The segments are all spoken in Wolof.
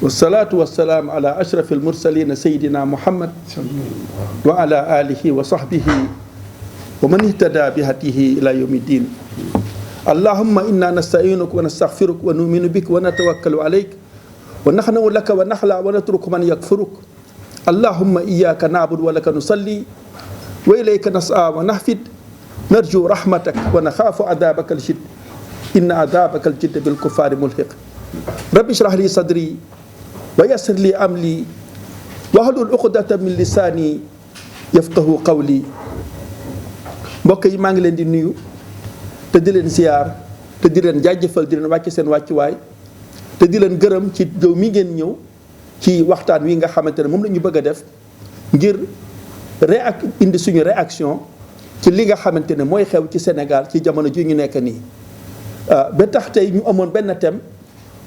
wasalaatu wasalaam ala ashrafil mursalina sayidina muhammad wa ala alihi wa sahbihi wa man ihtada bi hadihi ila yawmi din. allahumma inna nasta'inuka wa nastaghfiruka wa nu'minu bika wa natawakkalu alayk wa nakhnu laka wa nakhla wa natruku man yakfuruk. allahumma iyyaka na'budu wa laka nusalli wa ilayka nas'a wa nahfid narju rahmatak wa nakhafu adhabaka al-jidd inna adhabaka al-jidd bil kuffari mulhiq. rabbi shrah li sadri wa yassir li amri wahlul uqdatan min lisani yafqahu qawli. mbokk yi maa ngi leen di nuyu te di leen ziyaar te di leen jaajëfal di leen wàcc seen wàccuwaay te di leen gërëm ci ñëw mi ngeen ñëw ci waxtaan wi nga xamante ne moom la ñu bëgg a def ngir indi suñu réaction ci li nga xamante ne mooy xew ci Sénégal ci jamono ji ñu nekk nii. ba tax tey ñu amoon benn thème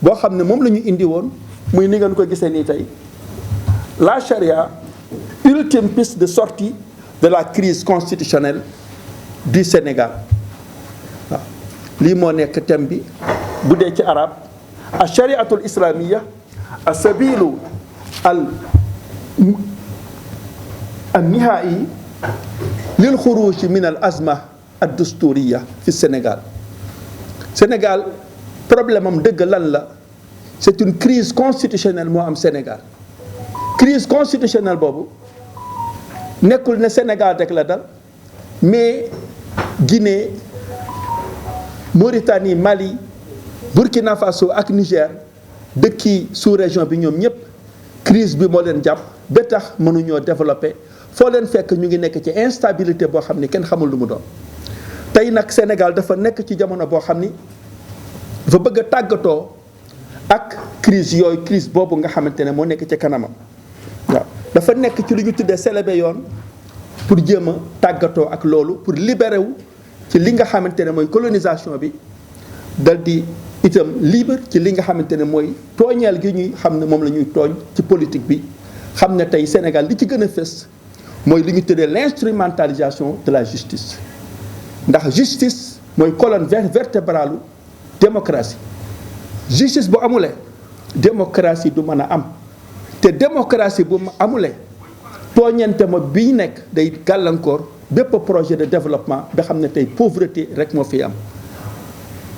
boo xam ne moom la ñu indi woon muy ni ngeen ko gisee nii tey la charia, ultime piste de sortie de la crise constitutionnelle du Sénégal. waaw lii moo nekk thème bi bu dee ci arab al-shariatul islamiyya as-sabilu al-nihai lil xuruj min al-azma ad-dusturiya fi Sénégal. Sénégal problème am dëgg lan la. C'est une crise constitutionnelle moo am Sénégal. Crise constitutionnelle boobu nekkul ne Sénégal rek la dal mais Guinée, Mauritanie, Mali, Burkina Faso ak Niger dëkki sous-région bi ñoom ñëpp crise bi moo leen jàpp ba tax mënuñoo développer foo leen fekk ñu ngi nekk ci instabilité boo xam ni kenn xamul lu mu doon. tey nag Sénégal dafa nekk ci jamono boo xam ni dafa bëgg a tàggatoo ak crise yooyu crise boobu nga xamante ne moo nekk ci kanamam. waaw dafa nekk ci lu ñu tuddee célébé yoon pour jéem a tàggatoo ak loolu pour libérer wu ci li nga xamante ne mooy colonisation bi dal di itam libre ci li nga xamante ne mooy tooñeel gi ñuy xam ne moom la ñuy tooñ ci politique bi. xam ne tey Sénégal li ci gën a fës mooy li ñu tuddee l'instrumentalisation de la justice ndax justice mooy colonne vertébrale démocratie. justice bu amulee démocratie du mën a am te démocratie bu amulee tooñante ma bi nekk day gàllankoor bépp projet de développement ba xam ne tey pauvreté rek moo fi am.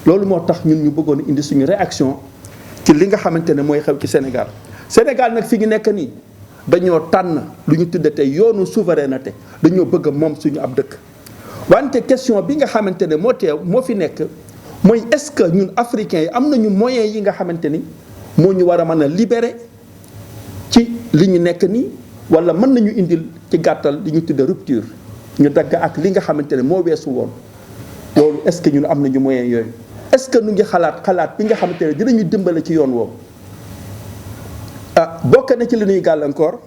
loolu moo tax ñun ñu bëggoon indi suñu réaction ci li nga xamante ne mooy xew ci Sénégal. Sénégal nag fi ñu nekk nii dañoo tànn lu ñu tudde tey yoonu souveraineté dañoo bëgg a moom suñu ab dëkk wante question bi nga xamante ne moo fi nekk. mooy est-ce que ñun africains yi am nañu moyens yi nga xamante ni moo ñu war a mën a libérer ci li ñu nekk nii wala mën nañu indil ci gàttal li ñu tudde rupture ñu dagg ak li nga xamante ne moo weesu woon. loolu est-ce que ñun am nañu moyens yooyu est-ce que ñu ngi xalaat bi nga xamante ne dinañu dimbale ci yoon woowu. bokk na ci li ñuy gàllankoor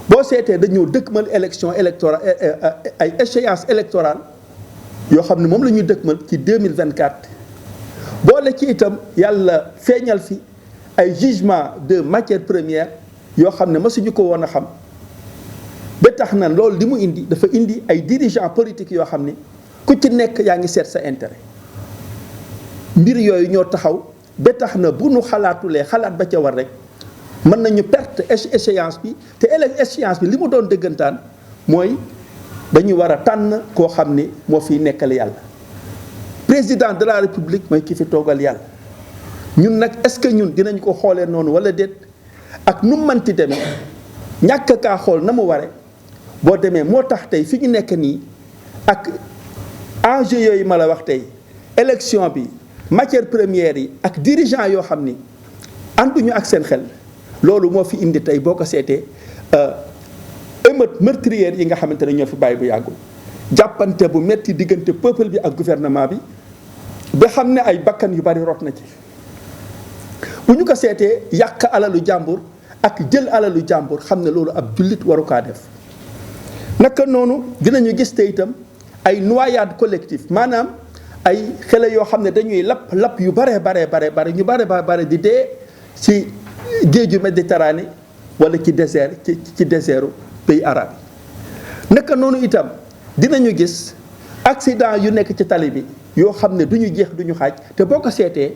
boo seetee dañoo dëkkmal élection électorale ay échéance électorale yoo xam ne moom la ñuy dëkkmal ci 2024 boole ci itam yàlla feeñal fi ay jugement de matière première yoo xam ne mësuñu ko woon a xam ba tax na loolu li mu indi dafa indi ay dirigeants politiques yoo xam ne ku ci nekk yaa ngi seet sa intérêt mbir yooyu ñoo taxaw ba tax na bu nu xalaatulee xalaat ba ca war rek mën nañu perte échéance bi te échéance bi li mu doon dëggantaan mooy dañu war a tànn koo xam ni moo fiy nekkal yàlla président de la république mooy ki fi toogal yàlla. ñun nag est-ce que ñun dinañ ko xoolee noonu wala déet ak nu mu mënti demee ñàkk kaa xool na mu ware boo demee moo tax tey fi ñu nekk nii ak enjeu yooyu ma la wax tey élection bi matière première yi ak dirigeant yoo xam ni ànduñu ak seen xel loolu moo fi indi tey boo ko seetee émeute meurtrière yi nga xamante ne ñoo fi bàyyi bu yàggul jàppante bu metti diggante peuple bi ak gouvernement bi ba xam ne ay bakkan yu bari rot na ci bu ñu ko seetee yàq alalu jàmbur ak jël alalu jàmbur xam ne loolu ab jullit waru kaa def. naka noonu dinañu gis te itam ay noyade collective maanaam ay xale yoo xam ne dañuy lapp yu bare ñu bare di dee ci géeju Méditerranée wala ci désert ci désertu pays arabe yi. naka noonu itam dinañu gis accident yu nekk ci tali bi yoo xam ne du ñu jeex du ñu xaaj te boo ko seetee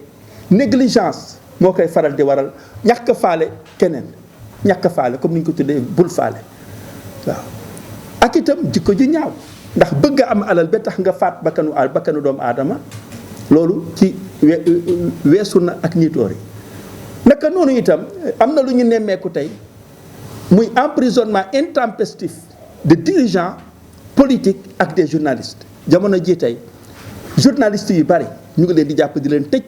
négligence moo koy faral di waral ñàkk faale keneen ñàkk faale comme ni ñu ko tuddee bul faale waaw. ak itam jikko ju ñaaw ndax bëgg a am alal ba tax nga faat bakkanu doomu aadama loolu ci weesu na ak niitoor yi. naka noonu itam am na lu ñu nemmeeku tey muy emprisonnement intempestif de dirigeants politiques ak des journalistes jamono ji tey journalistes yu bari ñu ngi leen di jàpp di leen tëj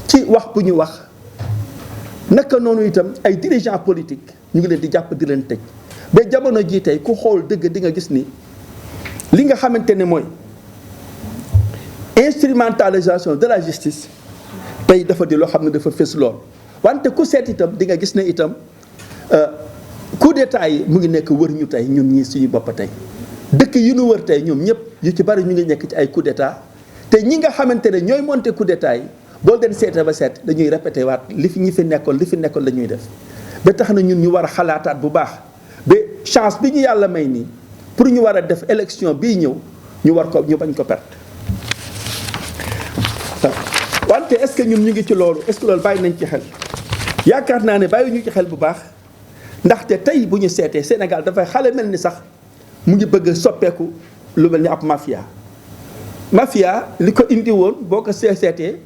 ci wax bu ñu wax. naka noonu itam ay dirigeants politiques ñu ngi leen di jàpp di leen tëj ba jamono jii tey ku xool dëgg di nga gis ni li nga xamante ne mooy instrumentalisation de la justice tey dafa di loo xam ne dafa fës lool. wante ku seet itam di nga gis ne itam coup d'état yi mu ngi nekk wër ñu tey ñun ñii suñu bopp tey dëkk yi ñu wër tey ñoom ñëpp yu ci bari ñu ngi nekk ci ay coup d'état te ñi nga xamante ne ñooy monter coup d'état yi boo leen seetee ba seet dañuy répété waat li fi nekkoon la ñuy def ba tax na ñun ñu war a xalaataat bu baax ba chance bi ñu yàlla may nii pour ñu war a def élection bii ñëw ñu bañ ko perte. wante est-ce que ñun ñu ngi ci loolu est-ce que loolu bàyyi nañ ci xel yaakaar naa ne bàyyi ñu ci xel bu baax ndaxte tey bu ñu seetee Sénégal dafay xale mel ni sax mu ngi bëgg a soppeeku lu mel ni ab mafia. mafia li ko indi woon boo ko seetee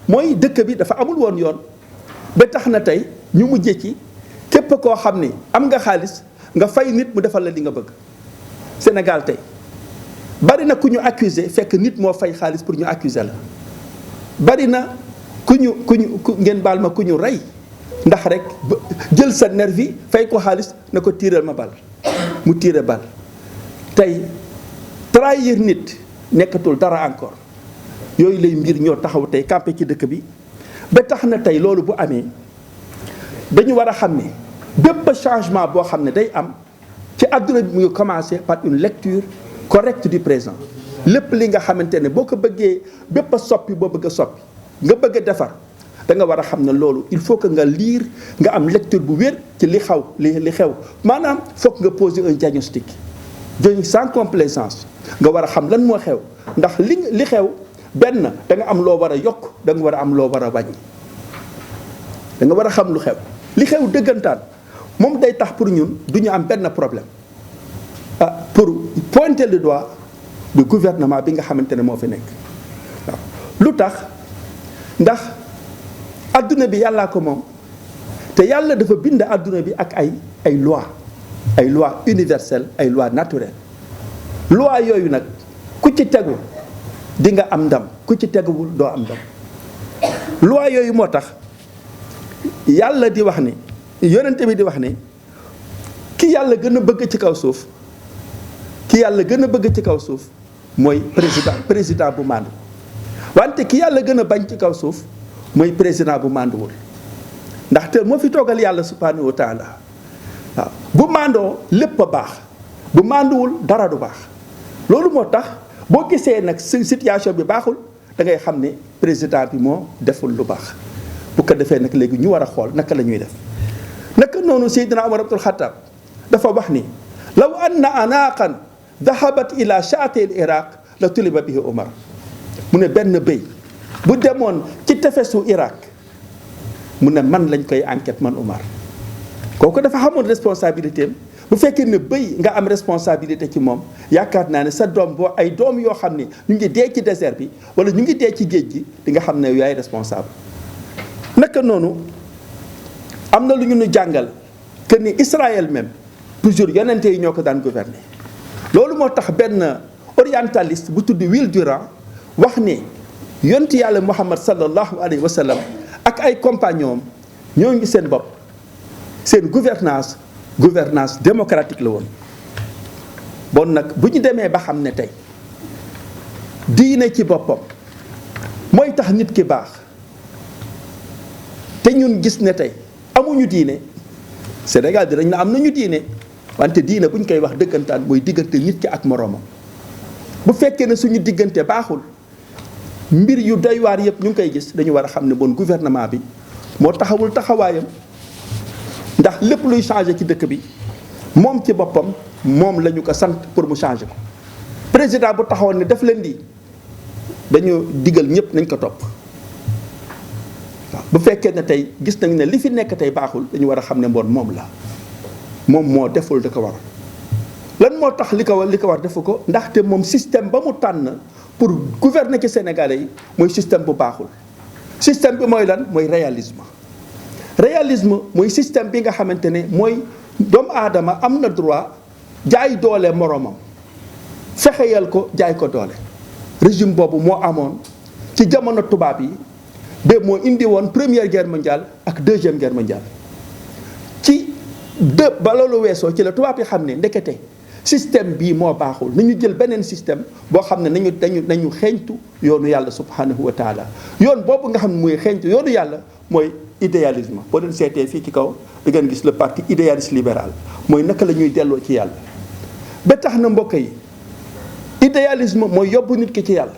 mooy dëkk bi dafa amul woon yoon ba tax na tey ñu mujjee ci képp koo xam ni am nga xaalis nga fay nit mu defal la li nga bëgg. Sénégal tey bari na ku ñu accuser fekk nit moo fay xaalis pour ñu accuser la. bari na ku ngeen baal ma ku ñu rey ndax rek jël sa nervi fay ko xaalis na ko tiiral ma bal mu tiire bal tey trahir nit nekkatul dara encore yooyu lay mbir ñoo taxaw tey campé ci dëkk bi ba tax na tey loolu bu amee dañu war a xam ne bépp changement boo xam ne day am ci àdduna bi mu ngi commencé par une lecture correcte du présent. lépp li nga xamante ne boo ko bëggee bépp soppi boo bëgg a soppi nga bëgg a defar da nga war a xam ne loolu il faut que nga lire nga am lecture bu wér ci li xew maanaam foog nga poser un diagnostic sans complaisance nga war a xam lan moo xew ndax li xew benn da nga am loo war a yokk da nga war a am loo war a wàññi da nga war a xam lu xew li xew dëggantaan moom day tax pour ñun du ñu am benn problème pour pointer le doigt du gouvernement bi nga xamante ne moo fi nekk waaw. lu tax ndax adduna bi yàllaa ko moom te yàlla dafa bind adduna bi ak ay loi universelles ay loi naturelles loi yooyu nag ku ci tegu di nga am ndam ku ci teguwul doo am ndam. loi yooyu moo tax yàlla di wax ni yonente bi di wax ni ki yàlla gën a bëgg ci kaw suuf mooy président bu màndu wante ki yàlla gën a bañ ci kaw suuf mooy président bu mànduwul ndaxte moo fi toogal yàlla subhanahu wa taala waaw bu màndoo lépp a baax bu mànduwul dara du baax. loolu moo tax boo gisee nag situation bi baaxul da ngay xam ne président bi moo deful lu baax bu ko defee nag léegi ñu war a xool naka la ñuy def. naka noonu Seydina Umar ibnul Xattaab dafa wax ni law anna anaaqan dahabat ila shaati al iraq la tuliba bihi Umar mu ne benn bëy bu demoon ci tefesu Irak mu ne man lañ koy enquête man Umar kooku dafa xamoon responsabilité am bu fekkee ne bëy nga am responsabilité ci moom yaakaar naa ne sa doom boo ay doom yoo xam ne ñu ngi dee ci désert bi wala ñu ngi dee ci géej gi di nga xam ne yaay responsable. naka noonu am na lu ñu jàngal que ni Israël même toujours yonente yi ñoo ko daan gouverner. loolu moo tax benn orientaliste bu tudd Will Durant wax ne yonti yàlla Muhammad sallallahu alayhi wa sallam ak ay compagnons ñoo ngi seen bopp seen gouvernance démocratique la woon. bon nag bu ñu demee ba xam ne tey diine ci boppam mooy tax nit ki baax te ñun gis ne tey amuñu diine Sénégal dinañ na am nañu diine. wante diine bu ñu koy wax dëggantaan mooy diggante nit ki ak moroomam bu fekkee ne suñu diggante baaxul mbir yu doy waar yëpp ñu ngi koy gis dañu war a xam ne bon gouvernement bi moo taxawul taxawaayam ndax lépp luy changer ci dëkk bi moom ci boppam moom la ñu ko sant pour mu changer ko. président bu taxawoon ne def leen di dañu digal ñëpp nañ ko topp waaw bu fekkee ne tey gis nañ ne li fi nekk tey baaxul dañu war a xam ne mbon moom la moom moo deful da ko war lan moo tax li ko war defu ko ndaxte moom système ba mu tànn pour gouverner ci Sénégalais yi mooy système bu baaxul système bi mooy lan mooy réalisme mooy système bi nga xamante ne mooy doomu aadama am na droit jaay doole moromam fexeyal ko jaay ko doole régime boobu moo amoon ci jamono tubaab yi ba moo indi woon première guerre mondiale ak deuxième guerre mondiale ba loolu weesoo ci la tubaab yi xam ne ndekete système bii moo baaxul nañu jël beneen système boo xam ne nañu xeeñtu yoonu yàlla subhanahu wa taala yoon boobu nga xam ne mooy xeeñtu yoonu yàlla mooy idéalisme boo leen seetee fii ci kaw da ngeen gis le parti idéaliste libéral mooy naka la ñuy delloo ci yàlla ba tax na mbokk yi idéalisme mooy yóbbu nit ki ci yàlla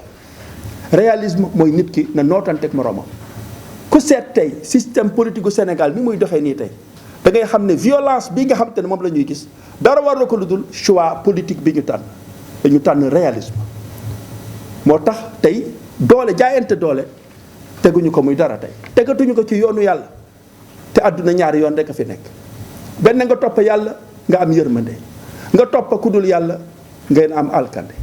réalisme mooy nit ki na nootanteeg moroomam ku seet tey système politique gu Sénégal ni muy doxee nii tey da ngay xam ne violence bi nga xam te ne moom la ñuy gis dara war na ko lu dul choix politique bi ñu tànn dañu tànn réalisme moo tax tey doole jaayante doole teguñu ko muy dara tey tegatuñu ko ci yoonu yàlla te àdduna ñaari yoon rek a fi nekk benn nga topp yàlla nga am yërmande nga topp ku dul yàlla ngeen am alkande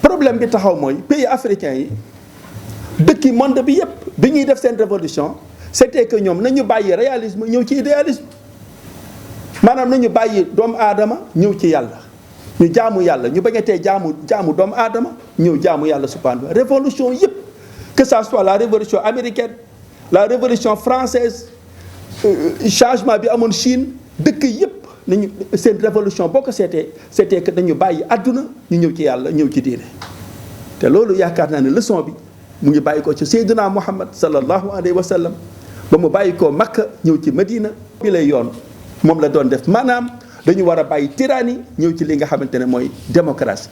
problème bi taxaw mooy pays africains yi dëkki monde bi yépp bi ñuy def seen révolution c'était que ñoom nañu bàyyi réalisme ñëw ci idéalisme maanaam nañu bàyyi doomu aadama ñëw ci yàlla ñu jaamu yàlla ñu bañ a tee jaamu doomu aadama ñëw jaamu yàlla subhanahu révolution yépp que ça soit la révolution américaine la révolution française changement bi amoon Chine dëkk yépp nañu seen révolution boo ko seetee c'était que dañu bàyyi àdduna ñu ñëw ci yàlla ñëw ci diine te loolu yaakaar naa ne leçon bi mu ngi bàyyi ko ci Seydina Muhammad sallallahu alayhi wa sallam ba mu bàyyi ko Makka ñëw ci Medina bi lay yoon moom la doon def maanaam dañu war a bàyyi tyrannie ñëw ci li nga xamante ne mooy démocratie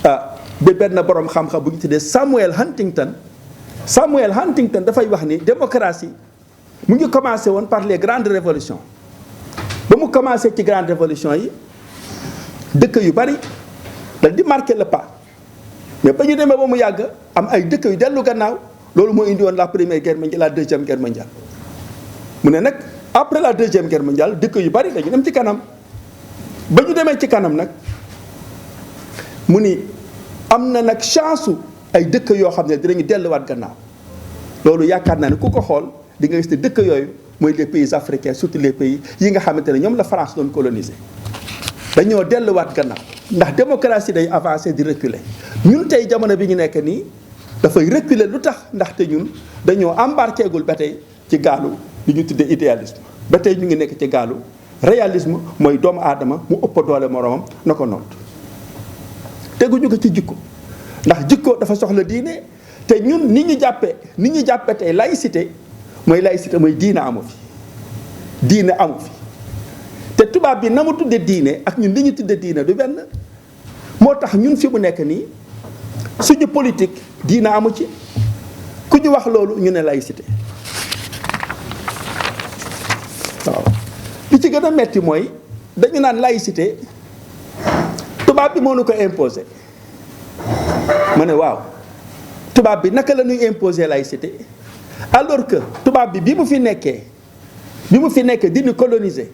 ba benn borom xam-xam bu ñu tuddee Samuel Huntington dafay wax ni démocratie mu ngi commencé woon par les grandes révolutions ba mu commencé ci grandes révolutions yi dëkk yu bari dal di marquer le pas mais ba ñu demee ba mu yàgg am ay dëkk yu dellu gannaaw loolu moo indi woon la première guerre mondiale la deuxième guerre mondiale mu ne nag après la deuxième guerre mondiale dëkk yu bari dañu dem ci kanam ba ñu demee ci kanam nag mu ni am na nag chance ay dëkk yoo xam ne dinañu delluwaat gannaaw loolu yaakaar naa ne ku ko xool di nga gis ne dëkk yooyu mooy les pays africains surtout les pays yi nga xamante ne ñoom la France doon coloniser dañoo delluwaat gannaaw ndax démocratie day avancer di reculer ñun tey jamono bi ñu nekk nii dafay reculer lu tax ndaxte ñun dañoo embarqué gul ba tey ci gaalu li ñu tuddee idéalisme ba tey ñu ngi nekk ci gaalu réalisme mooy doomu aadama mu ëpp doole moromam na ko noot teguñu ko ci jikko ndax jikko dafa soxla diine te ñun ni ñu jàppee tey laïcité mooy diine amu fi te tubaab bi na mu tudde diine ak ñun li ñu tudde diine du benn moo tax ñun fi mu nekk nii suñu politique diine amu ci ku ñu wax loolu ñu ne laïcité waaw li ci gën a metti mooy dañu naan laïcité tubaab bi moo nu ko imposer ma ne waaw tubaab bi naka la ñuy imposer laïcité alors que tubaab bi mu fi nekkee di ñu coloniser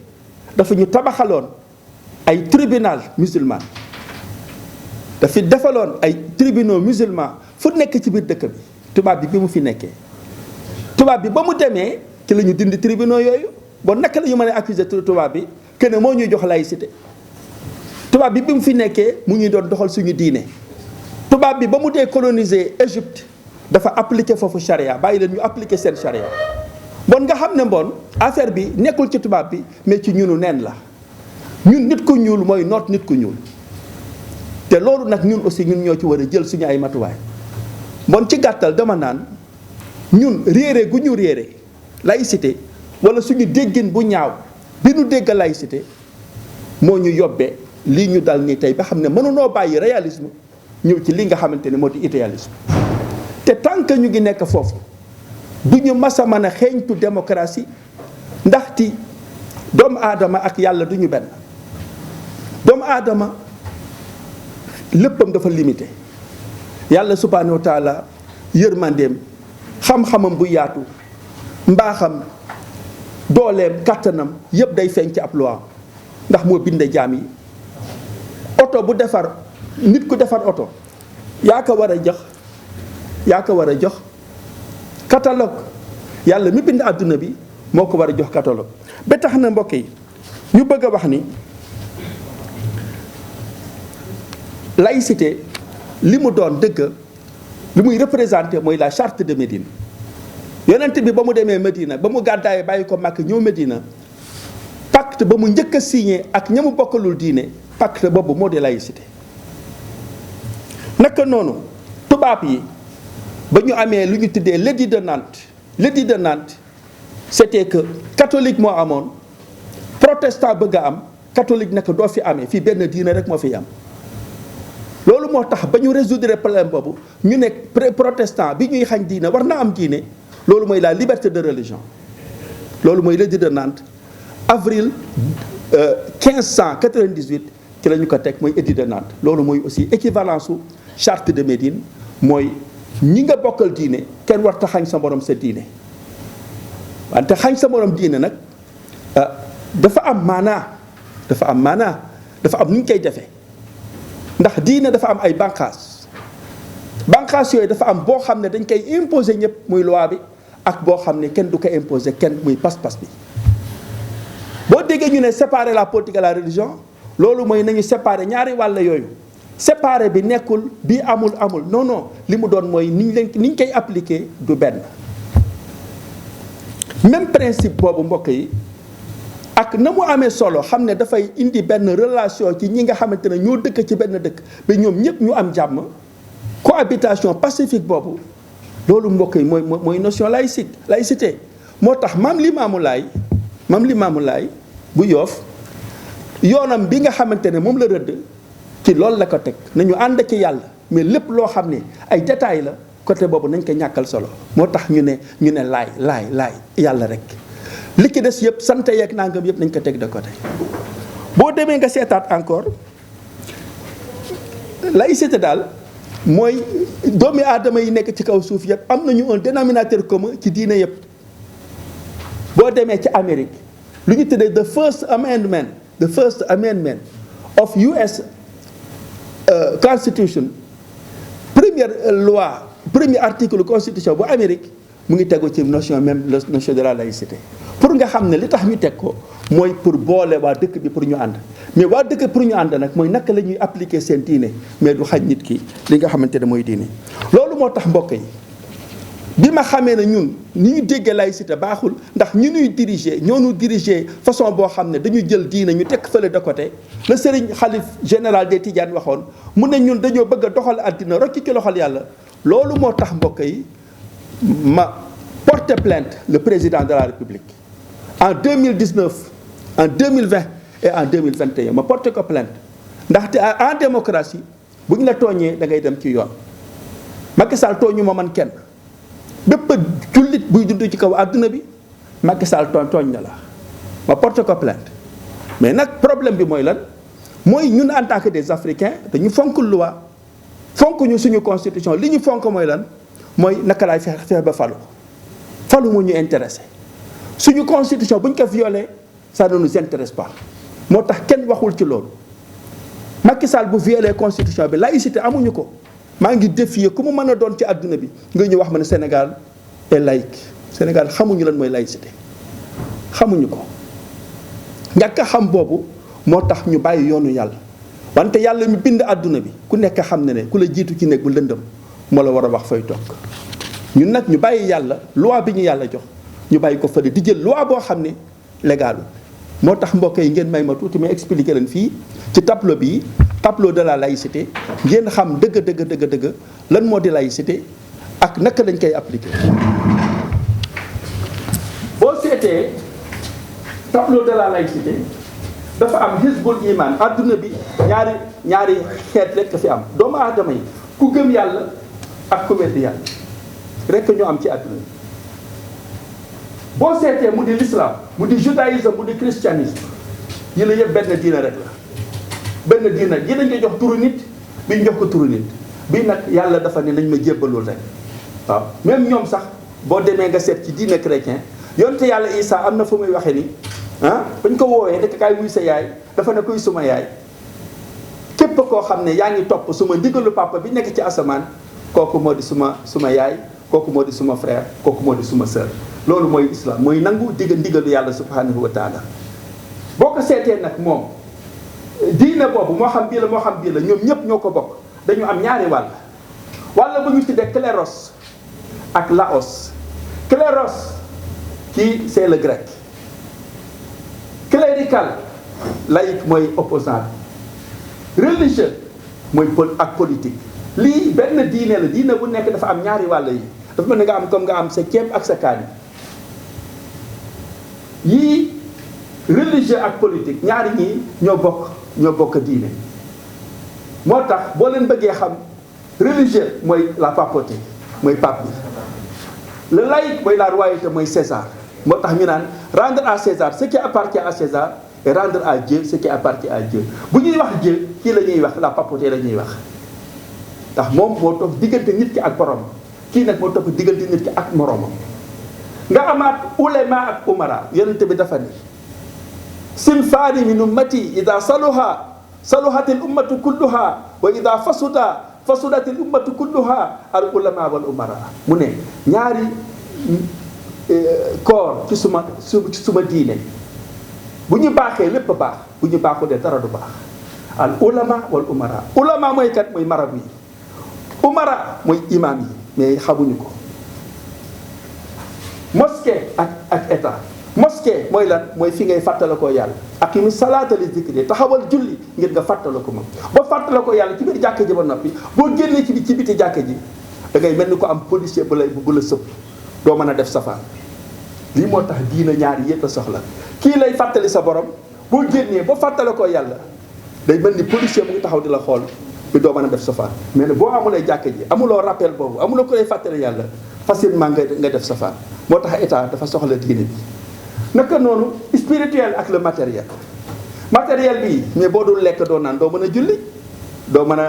dafa ñu tabaxaloon ay tribunal musulman dafa defaloon ay tribunaux musulman fu nekk ci biir dëkk bi tubaab bi mu fi nekkee tubaab bi ba mu demee ci la ñu dindi tribunaux yooyu bon naka la ñu mën a accuser tubaab bi que ne moo ñuy jox laïcité tubaab bi mu fi nekkee mu ñuy doon doxal suñu diine tubaab bi ba mu dee coloniser Égypte dafa appliquer foofu charia bàyyi leen ñu appliquer seen charia bon nga xam ne bon affaire bi nekkul ci tubaab bi mais ci ñunu neen la ñun nit ku ñuul mooy noot nit ku ñuul te loolu nag ñun aussi ñun ñoo ci war a jël suñu ay matuwaay bon ci gàttal dama naan ñun réere gu ñu réere laïcité wala suñu déggin bu ñaaw bi nu dégg laïcité moo ñu yóbbee lii ñu dal nii tey ba xam ne mënunoo bàyyi réalisme ñëw ci li nga xamante ne moo di idéalisme te tant que ñu ngi nekk foofu du ñu mas a mën a xeeñtu démocratie ndaxte doomu aadama ak yàlla du ñu benn doomu aadama léppam dafa limité yàlla subhanahu wa taala yërmandeem xam-xamam bu yaatu mbaaxam dooleem kàttanam yépp day feeñ ci ab loi ndax moo binde jaam yi. oto bu defar nit ku defar oto yaa ko war a jox catalogue yàlla mi bind àdduna bi moo ko war a jox catalogue ba tax na mbokk yi ñu bëgg a wax ni laïcité li mu doon dëgg li muy représenté mooy la charte de Médine yonent bi ba mu demee Médina ba mu gàddaayee bàyyi ko Makka ñëw Médina pacte ba mu njëkk a signé ak ña mu bokkalul diine pacte boobu moo di laïcité. naka noonu tubaab yi ba ñu amee lu ñu tuddee l'édit de Nantes c'était que catholique moo amoon protestant bëgg a am catholique naka doo fi amee fii benn diine rek moo fi am. loolu moo tax ba ñu résoudre problème boobu ñu ne protestant bi ñuy xañ diine war na am diine loolu mooy la liberté de religion loolu mooy l'édit de Nantes avril 1598 ci la ñu ko teg mooy édit de Nantes loolu mooy aussi équivalence su charte de Médine mooy ñi nga bokkal diine kenn war ta xañ sa morom sa diine wante xañ sa morom diine nag dafa am maanaa dafa am nu ñu koy defee ndax diine dafa am ay bànqaas yooyu dafa am boo xam ne dañ koy imposer ñëpp muy loi bi ak boo xam ne kenn du ko imposer kenn muy pas-pas bi boo déggee ñu ne séparer la politique et la religion loolu mooy nañu séparer ñaari wàll yooyu séparer bi nekkul bii amul non li mu doon mooy ni ñu koy appliquer du benn même principe boobu mbokk yi ak na mu amee solo xam ne dafay indi benn relation ci ñi nga xamante ne ñoo dëkk ci benn dëkk ba ñoom ñëpp ñu am jàmm cohabitation pacifique boobu loolu mbokk yi mooy notion laïcité moo tax maam Limaamu Laay bu Yoof yoonam bi nga xamante ne moom la rëdd ci loolu la ko teg nañu ànd ci yàlla mais lépp loo xam ne ay détails la côté boobu nañ ko ñàkkal solo moo tax ñu ne laay yàlla rek li ki des yëpp sant yeeg nangam yëpp nañ ko teg de côté. boo demee nga seetaat encore laïcité daal mooy doomi aadama yi nekk ci kaw suuf yëpp am nañu un dénominateur commun ci diine yëpp. boo demee ci Amérique lu ñu tuddee the first amendment of US Constitution premier article constitution bu Amérique mu ngi tegu ci notion de la laïcité pour nga xam ne li tax ñu teg ko mooy pour boole waa dëkk bi pour ñu ànd mais waa dëkk pour ñu ànd nag mooy naka la ñuy appliquer seen diine mais du xañ nit ki li nga xamante ne mooy diine. loolu moo tax mbokk yi bi ma xamee ne ñun ni ñu déggee laïcité baaxul ndax ñu ñuy diriger façon boo xam ne dañu jël diine ñu teg fële de côté la sëriñ xalif général des Tidianes waxoon mu ne ñun dañoo bëgg a doxal àddina rocci ci loxol yàlla loolu moo tax mbokk yi ma porter plainte le président de la République en 2019 en 2020 et en 2021 ma porter ko plainte ndaxte en démocratie bu ñu la tooñee da ngay dem ci yoon Macky Sall tooñu ma man kenn bépp jullit buy dund ci kaw àdduna bi Macky Sall tooñ na la ma porter ko plainte mais nag problème bi mooy lan mooy ñun en tant que des Africains dañu fonk loi fonk ñu suñu constitution li ñu fonk mooy lan mooy naka laay fexe ba falu moo ñu intéressé suñu constitution bu ñu ko violé ça ne nous intéresse pas moo tax kenn waxul ci loolu Macky Sall bu violé constitution bi laïcité amuñu ko maa ngi défier ku mu mën a doon ci àdduna bi nga ñu wax ma ne Sénégal est laïque Sénégal xamuñu lan mooy laïcité xamuñu ko ñàkk a xam boobu moo tax ñu bàyyi yoonu yàlla wante yàlla mi bind àdduna bi ku nekk xam ne ne ku la jiitu ci néeg bu lëndëm moo la war a wax fay toog ñun nag ñu bàyyi yàlla loi bi ñu yàlla jox ñu bàyyi ko fële di jël loi boo xam ne légalu moo tax mbokk yi ngeen may ma tuuti may expliquer leen fii ci tableau bii tableau de la laïcité ngeen xam dëgg lan moo di laïcité ak naka lañ koy appliquer. boo seetee tableau de la laïcité dafa am hizbul iman adduna bi ñaari xeet rek fi am doomu aadama yi ku gëm yàlla ak ku weddi yàlla rek ñu am ci adduna bi. boo seetee mu di l'islam mu di judaïsme mu di christianisme yi la yëpp benn diina rek la benn diina yi dañ koy jox turu nit bi ñu jox ko turu nit bii nag yàlla dafa ne nañ ma jébbalul rek waaw même ñoom sax boo demee nga seet ci diine chrétien yonte yàlla Isa am na fu muy waxee ni bañ ko woowee nekk kaay wuy sa yaay dafa ne kuy suma yaay képp koo xam ne yaa ngi topp suma ndigalu papa bi nekk ci asamaan kooku moo di suma yaay kooku moo di suma frère kooku moo di suma sœur. loolu mooy islam mooy nangu ndigalu yàlla subhanahu wa taala. boo ko seetee nag moom diine boobu moo xam bii la moo xam bii la ñoom ñëpp ñoo ko bokk dañu am ñaari wàll bu ñu tuddee kléros ak laos. Kléros qui c'est le grec, clérical laïque mooy opposant, religieux mooy ak politique. lii benn diine la diine bu nekk dafa am ñaari wàll yi dafa mel ni nga am comme nga am sa ceeb ak sa kaani yii religieux ak politique ñaari ñii ñoo bokk diine. moo tax boo leen bëggee xam religieux mooy la papauté mooy pape bi, le laïque mooy la royauté mooy César. moo tax ñu naan rendre à César ce qui appartient à César et rendre à Dieu ce qui appartient à Dieu. bu ñuy wax Dieu kii la ñuy wax la papauté la ñuy wax ndax moom moo topp diggante nit ki ak borom kii nag moo topp diggante nit ki ak moromam. nga amaat ulema ak umara yonent bi dafa ni sinfaani min ummati ida saluhatil ummatu kulluha wa ida fasudatil ummatu kulluha al ulama wal umara. mu ne ñaari koor ci suma diine bu ñu baaxee lépp baax bu ñu baaxulee dara du baax. al ulama wal umara. ulama mooy kat mooy marabu yi, umara mooy imam yi mais xamuñu ko. mosquée ak état. mosquée mooy lan mooy fi ngay fàttala koo yàlla aqimi salaata li zikri taxawal julli ngir nga fàttala ko moom. boo fàttala ko yàlla ci biir jàkka ji ba noppi boo génnee ci biti jàkka ji da ngay mel ni ko am policier bu la sëpp doo mën a def safaan. lii moo tax diina ñaari yëpp a soxla kii lay fàttali sa borom boo génnee boo fàttala ko yàlla day mel ni policier mu ngi taxaw di la xool bi doo mën a def safaan. mais nag boo amulee jàkka ji amuloo rappel boobu amuloo ko lay fàttali yàlla facilement nga def safaan. moo tax état dafa soxla diine bi. naka noonu spirituel ak le matériel bi mais boo dul lekk doo naan doo mën a julli doo mën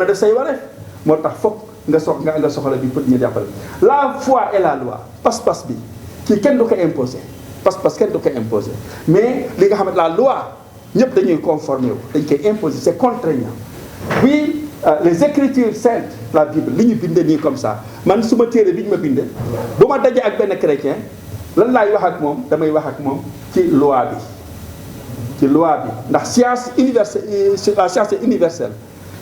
a def say wareef. moo tax foog nga soxla bi pour ñu jàppale. la foi et la loi pas-pas bi kii kenn du ko imposer pas-pas kenn du ko imposer mais li nga xam ne la loi ñëpp dañuy conformer wu dañ koy imposer c'est contraignant. oui les écritures saintes la Bible li ñu bindee nii comme ça man suma téere bi ñu ma bindee bu ma dajee ak benn chrétien lan laay wax ak moom damay wax ak moom ci loi bi ndax science universelle la science est universelle.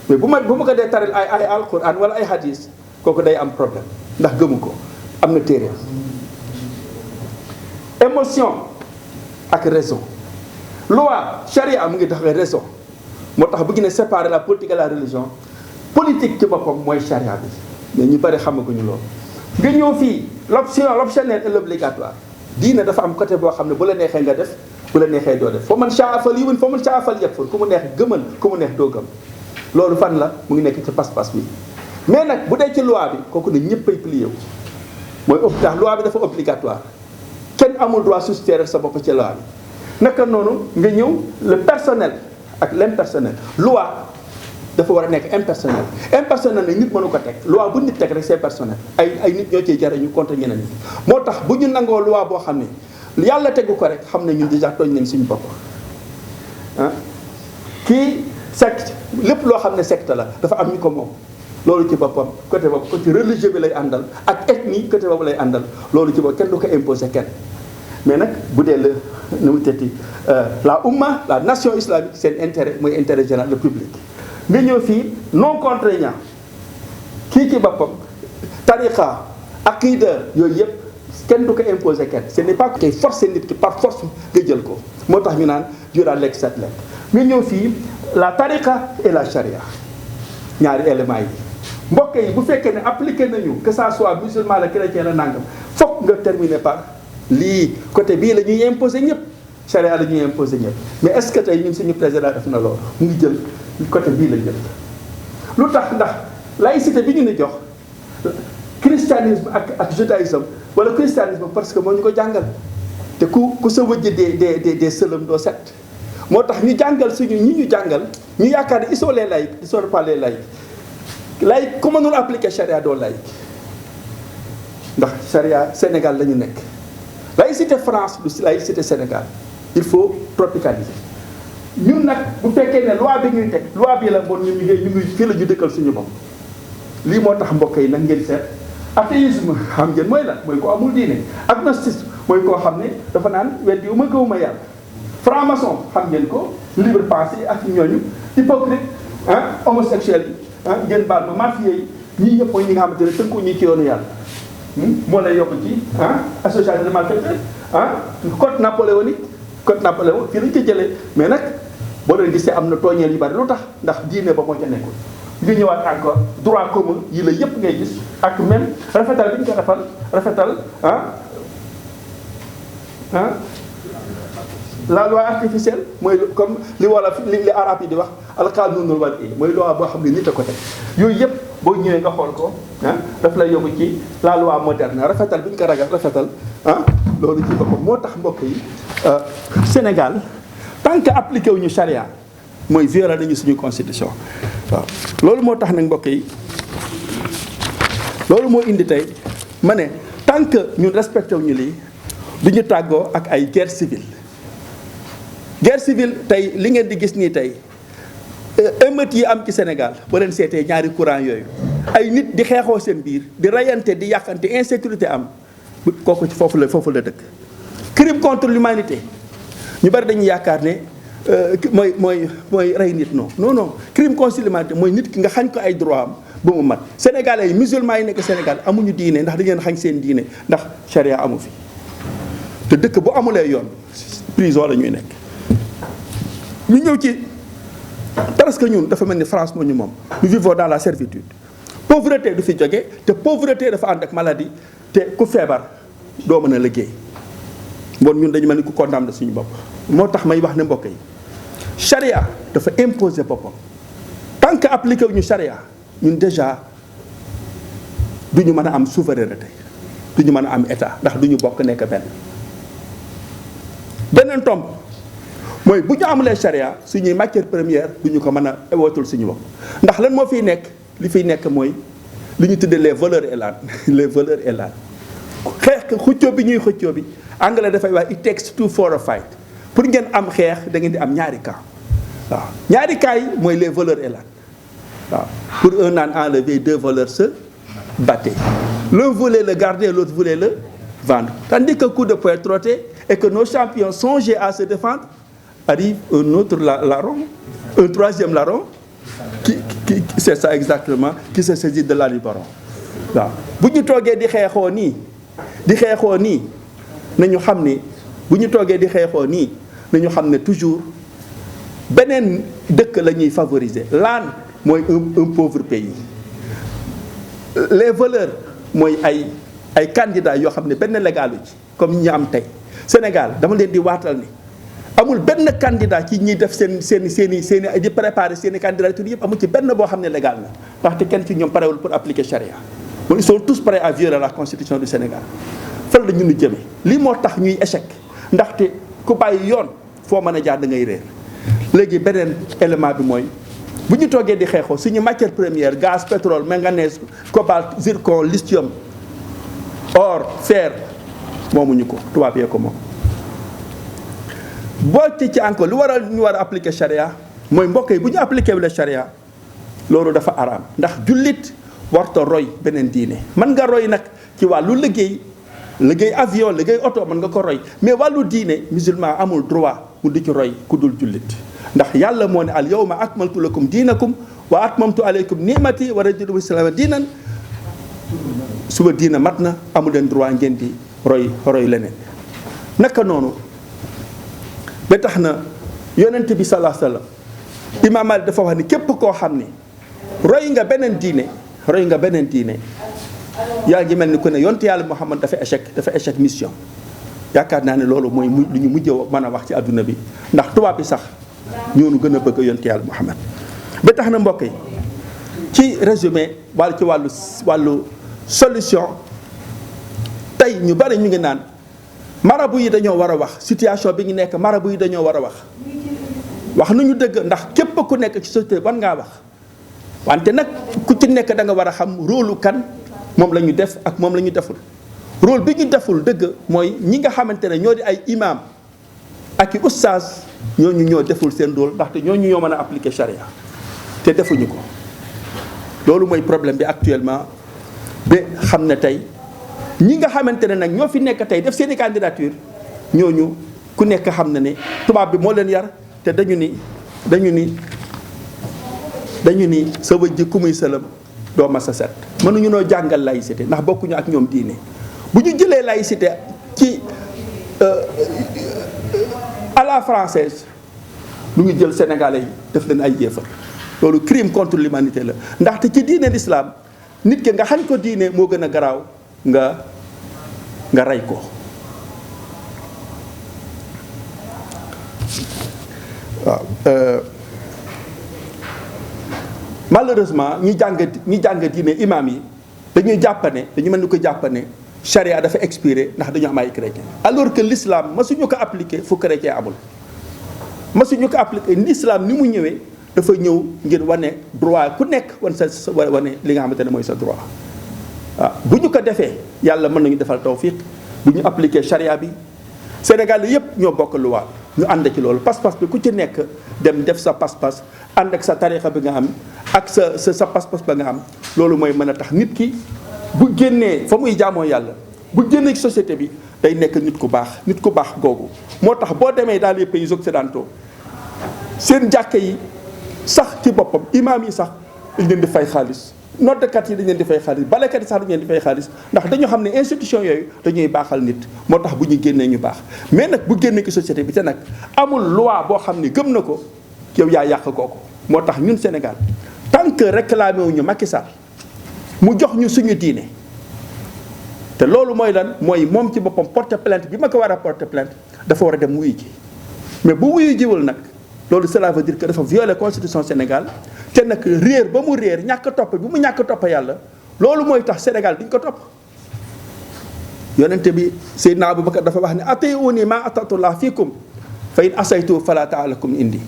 mais bu ma ko dee taral ay alquran wala ay hadis kooku day am problème ndax gëmu ko am na téere. émotion ak raison. loi charia mu ngi taxawee raison moo tax bu ñu ne séparer la politique et la religion politique ci boppam mooy charia bi mais ñu bëri xamaguñu loolu. nga ñëw fii l'optionnel et l'obligatoire diine dafa am côté boo xam ne bu la neexee nga def bu la neexee doo def fa man shaa falyu'min fa man shaa falyakfur ku mu neex gëmal ku mu neex doo gëm. loolu fan la mu ngi nekk ci pas-pas bi mais nag bu dee ci loi bi kooku ne ñëppay plié wu mooy tax loi bi dafa obligatoire kenn amul droit soustraire sa bopp ci loi bi. naka noonu nga ñëw le personnel ak l'impersonnel. loi dafa war a nekk impersonnel nag nit mënu ko teg loi bu nit teg rek c'est personnel ay nit ñoo ciy jariñu contre ñeneen ñi. moo tax bu ñu nangoo loi boo xam ne yàlla tegu ko rek xam ne ñun déjà tooñ nañ suñu bopp kii secte lépp loo xam ne secte la dafa am ñu ko moom loolu ci boppam côté boobu côté religieux bi lay àndal ak ethnie côté boobu lay àndal loolu ci boppam kenn du ko imposer kenn. mais nag bu dee nu mu tëtti la umma la nation islamique seen intérêt mooy intérêt général le public. nga ñëw fii non contraignant kii ci boppam tariqa aqida yooyu yëpp kenn du ko imposer kenn ce n'est pas que forcer nit ki par force nga jël ko moo tax ñu naan jura lekk set lekk. nga ñëw fii la tariqa et la charia ñaari éléments yi mbokk yi bu fekkee ne appliqué nañu que ça soit musulman la chrétien la nangam fokk nga terminer par lii côté bii la ñuy imposer ñëpp charia la ñuy imposer ñëpp. mais est-ce que tey ñun suñu président def na loolu mu ngi jël côté bii la jël lu tax ndax laïcité bi ñu ni jox christianisme ak judaïsme wala christianisme parce que moo ñu ko jàngal te ku sa wëjj des sëlëm doo set. moo tax ñu jàngal ñu jàngal ñu yaakaar ne ils sont les laïcs ils sont pas les laïcs ku mënul appliquer charia doo laïc ndax charia Sénégal la ñu nekk laïcité France du laïcité Sénégal il faut tropicaliser ñun nag bu fekkee ne loi bi ñuy teg loi bi la bon ñu ngi fii la ñu dëkkal suñu bopp lii moo tax mbokk yi nag ngeen seet athéisme xam ngeen mooy lan mooy ko amul diine agnostisme mooy koo xam ne dafa naan weddi wu ma gëwuma yàlla franc-maçon xam ngeen ko libre pensée ak ñooñu hypocrite homosexuel yi ngeen baal ma mafieux yi ñii ñëpp mooy ñi nga xamante ne tënku ñi ci yoonu yàlla moo lay yokk ci association de malfaiteurs code napoléonique fii lañ ko jëlee mais nag boo leen gisee am na tooñeel yu bari lu tax ndax diine ba moo ca nekkul nga ñëwaat encore droit commun yi la yëpp ngay gis ak même rafetal bi ñu ko defal rafetal la loi artificielle mooy comme li wala li arab yi di wax alqaanunul wadi mooy loi boo xam ne nit a ko teg yooyu yëpp boo ñëwee nga xool ko daf lay yóbbu ci la loi moderne rafetal bi ñu ko ragal rafetal loolu ci boppam moo tax mbokk yi Sénégal tant que appliqué wuñu charia mooy violer nañu suñu constitution waaw loolu moo tax nag mbokk yi loolu moo indi tey ma ne tant que ñun respecté wuñu lii du ñu tàggoo ak ay guerre civile tey li ngeen di gis nii tey émeutes yi am ci Sénégal boo leen seetee ñaari courant yooyu ay nit di xeexoo seen biir di rayante di yàqante insécurité am kooku ci foofu la dëkk crime contre l'humanité ñu bari dañuy yaakaar ne mooy rey nit non crime contre l'humanité mooy nit ki nga xañ ko ay droit am ba mu mat sénégalais yi musulmans yi nekk Sénégal amuñu diine ndax dañu leen xañ seen diine ndax charia amu fi te dëkk bu amulee yoon prison la ñuy nekk ñu ñëw ci parce que ñun dafa mel ni France moo ñu moom nous vivons dans la servitude pauvreté du fi jóge te pauvreté dafa ànd ak maladie te ku feebar doo mën a liggéey bon ñun dañu mel ni ku condamné suñu bopp moo tax may wax ne mbokk yi charia dafa imposer boppam tant que appliqué wuñu charia ñun déjà du ñu mën a am souveraineté du ñu mën a am état ndax du ñu bokk nekk beneen tomb mooy bu ñu amulee charia suñuy matière première du ñu ko mën a wootul suñu bopp ndax lan moo fiy nekk li fiy nekk mooy li ñu tuddee les voleurs et l'âne les voleurs et l'âne xeex xuccoo bi ñuy xëccoo bi anglais dafay wax it takes two for a fight pour ngeen am xeex da ngeen di am ñaari camp waaw ñaari camp yi mooy les voleurs et l'âne waaw pour un âne enlevé deux voleurs se battaient l'un voulait le garder l'autre voulait le vendre tandis que coup de poing trotté et que nos champions songeaient à se défendre arrive un autre larron un troisième larron qui c'est ça exactement qui se saisit de la liberté waaw bu ñu toogee di xeexoo nii nañu xam ni bu ñu toogee di xeexoo nii nañu xam ne toujours beneen dëkk la ñuy favoriser l'âne mooy un pauvre pays les voleurs mooy ay candidats yoo xam ne benn légalu ci comme ñi am tey Sénégal dama leen di waatal ni amul benn candidat ci ñiy def seen di préparer seen i candidature yëpp amul ci benn boo xam ne légal na ndaxte kenn ci ñoom parewul pour appliquer charia bon ils sont tous prêts à violer la constitution du Sénégal fan la ñu nu jëmee lii moo tax ñuy échec ndaxte ku bàyyi yoon foo mën a jaar da ngay réer léegi beneen élément bi mooy bu ñu toogee di xeexoo suñu matière première gaz pétrole manganèse cobalt zircon lithium or fer moomuñu ko tubaab yee ko moom boo ci encore lu waral ñu war a appliquer charia mooy mbokk yi bu ñu appliquer la charia loolu dafa araam ndax jullit warta roy beneen diine mën nga roy nag ci wàllu liggéey avion liggéey oto mën nga ko roy mais wàllu diine musulman amul droit mu di ci roy ku dul jullit ndax yàlla moo ne al yawma akmaltu lakum diinakum wa atmamtu alaykum ni'mati wa raditu islaama diinan suba diina mat na amu leen droit ngeen di roy leneen naka noonu ba tax na yonent bi sallallahu alayhi wasallam imaam Maalik dafa wax ni képp koo xam ni roy nga beneen diine yaa ngi mel ni ku ne yonte yàlla Muhammad dafa échec mission yaakaar naa ne loolu mooy lu ñu mujj mën a wax ci àdduna bi ndax tubaab bi sax ñoonu gën a bëgg yonte yàlla Muhammad ba tax na mbokk yi ci résumé ci wàllu solution tey ñu bari ñu ngi naan marabu yi dañoo war a wax situation bi ñu nekk marabu yi dañoo war a wax nañu dëgg ndax képp ku nekk ci société war ngaa wax wante nag ku ci nekk da nga war a xam rôle kan moom la ñu def ak moom la ñu deful rôle bi ñu deful dëgg mooy ñi nga xamante ne ñoo di ay imam ak i oustaz ñooñu ñoo deful seen rôle ndaxte ñooñu ñoo mën a appliquer charia te defuñu ko. loolu mooy problème bi actuellement ba xam ne tey ñi nga xamante ne nag ñoo fi nekk tey def seeni candidature ñooñu ku nekk xam na ne tubaab bi moo leen yar te dañu ni sa wëj ji ku muy sëlam doo mas a set. mënuñu noo jàngal laïcité ndax bokkuñu ak ñoom diine bu ñu jëlee laïcité ci à la française lu ngi jël sénégalais yi def leen ay yéefar loolu crime contre l'humanité la ndaxte ci diine l'islam nit ki nga xañ ko diine moo gën a garaaw nga rey ko. waaw malheureusement ñi jàng diine imam yi dañuy jàppane dañu mel ni ko jàppane charia dafa expiré ndax dañu am ay chrétien alors que l'islam masuñu ko appliqué fu chrétien amul. masuñu ko appliqué l'islam ni mu ñëwee dafa ñëw ngir wane droit ku nekk wane li nga xamante ne mooy sa droit. waaw bu ñu ko defee yàlla mën nañu defal tawfiq bu ñu appliqué charia bi Sénégal yëpp ñoo bokk luwaa ñu ànd ci loolu pas-pas bi ku ci nekk dem def sa pas-pas ànd ak sa tarixa bi nga am ak sa pas-pas ba nga am loolu mooy mën a tax nit ki bu génnee fa muy jaamoo yàlla bu génnee ci société bi day nekk nit ku baax googu. moo tax boo demee dans les pays occidentaux seen jàkka yi sax ci boppam imaam yi sax dañ leen di fay xaalis noddkat yi dañ leen di fay xaalis balekat yi sax dañ leen di fay xaalis ndax dañoo xam ne institution yooyu dañuy baaxal nit moo tax bu ñu génnee ñu baax. mais nag bu génnee ci société bi te nag amul loi boo xam ne gëm na ko yow yaa yàq kooku moo tax ñun Sénégal tant que réclamé wu ñu Macky Sall mu jox ñu suñu diine te loolu mooy lan mooy moom ci boppam porter plainte bi ma ko war a porter plainte dafa war a dem wuyu ji mais bu wuyu jiwul nag loolu cela veut dire que dafa violer constitution Sénégal te nag réer ba mu réer ñàkk topp bi mu ñàkk topp yàlla loolu mooy tax Sénégal duñ ko topp. yonente bi Seydina Aboubacar dafa wax ne atii'uunii maa ata'tullaaha fiikum fa in asaytu falaa ta'alakum indi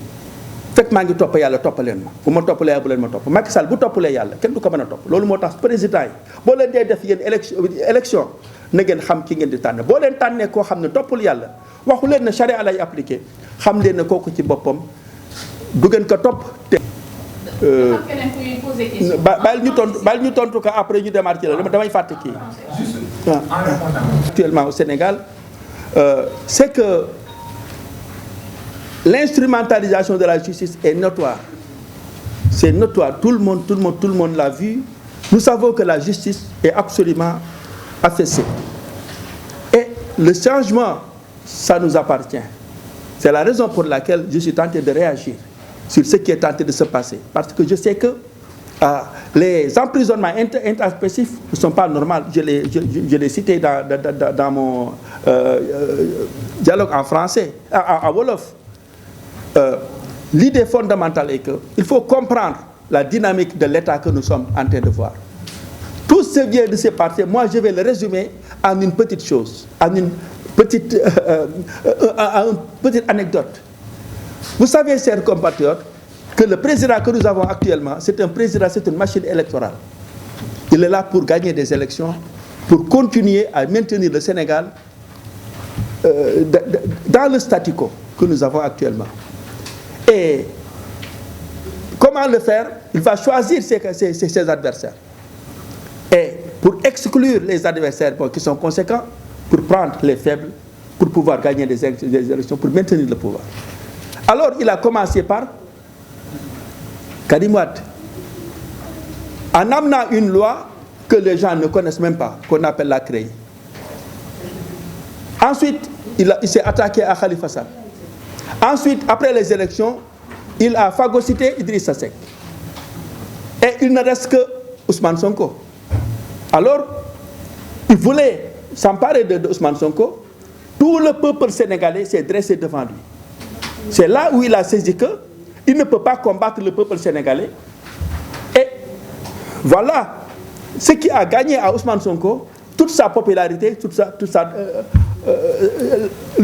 fekk maa ngi topp yàlla toppaleen ma bu ma toppalee bu leen ma topp. Macky Sall bu toppalee yàlla kenn du ko mën a topp loolu moo tax président yi boo leen dee def yéen élection na ngeen xam ki ngeen di tànn boo leen tànnee koo xam ne toppul yàlla waxu leen ne charia lay appliqué xam leen ne kooku ci boppam du ngeen ko topp te. bàyyi ñu tontu ko après ñu démarrer ci la damay fàtte kii. Actuellement au Sénégal c'est que l'instrumentalisation de la justice est notoire. C'est notoire, tout le monde l'a vu. Nous savons que la justice est absolument affaissée. Et le changement, ça nous appartient. C'est la raison pour laquelle je suis tenté de réagir sur ce qui est tenté de se passer. Parce que je sais que les emprisonnements intraspécifiques ne sont pas normaux. Je l'ai cité dans mon dialogue en français, à Wolof. L'idée fondamentale est qu'il faut comprendre la dynamique de l'État que nous sommes en train de voir. Tout ce qui vient de se passer, moi je vais le résumer en une petite chose, en une petite anecdote. Vous savez, chers compatriotes, que le président que nous avons actuellement, c'est un président, c'est une machine électorale. Il est là pour gagner des élections, pour continuer à maintenir le Sénégal dans le statu quo que nous avons actuellement. Et comment le faire? Il va choisir ses adversaires. Et pour exclure les adversaires qui sont conséquents, pour prendre les faibles, pour pouvoir gagner des élections, pour maintenir le pouvoir. Alors il a commencé par Karim Wade, en amenant une loi que les gens ne connaissent même pas, qu'on appelle la CREI. Ensuite, il s'est attaqué à Khalifa Sall. Ensuite, après les élections, il a phagocyté Idrissa Seck. Et il ne reste que Ousmane Sonko. Alors, il voulait s'emparer de Ousmane Sonko. Tout le peuple sénégalais s'est dressé devant lui. C'est là où il a saisi qu'il ne peut pas combattre le peuple sénégalais. Et voilà ce qui a gagné à Ousmane Sonko, toute sa popularité,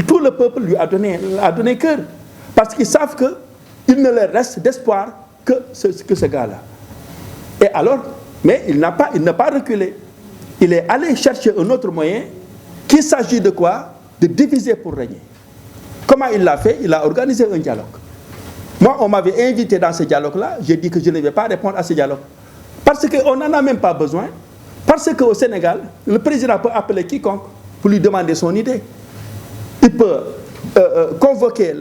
tout le peuple lui a donné cœur. Parce qu'ils savent qu'il ne leur reste d'espoir que ce gars-là. Et alors, mais il n'a pas reculé. Il est allé chercher un autre moyen qu'il s'agit de quoi? De diviser pour régner. Comment il l'a fait? Il a organisé un dialogue. Moi, on m'avait invité dans ce dialogue-là, j'ai dit que je ne vais pas répondre à ce dialogue. Parce qu'on n'en a même pas besoin. Parce qu'au Sénégal, le président peut appeler quiconque pour lui demander son idée. Il peut convoquer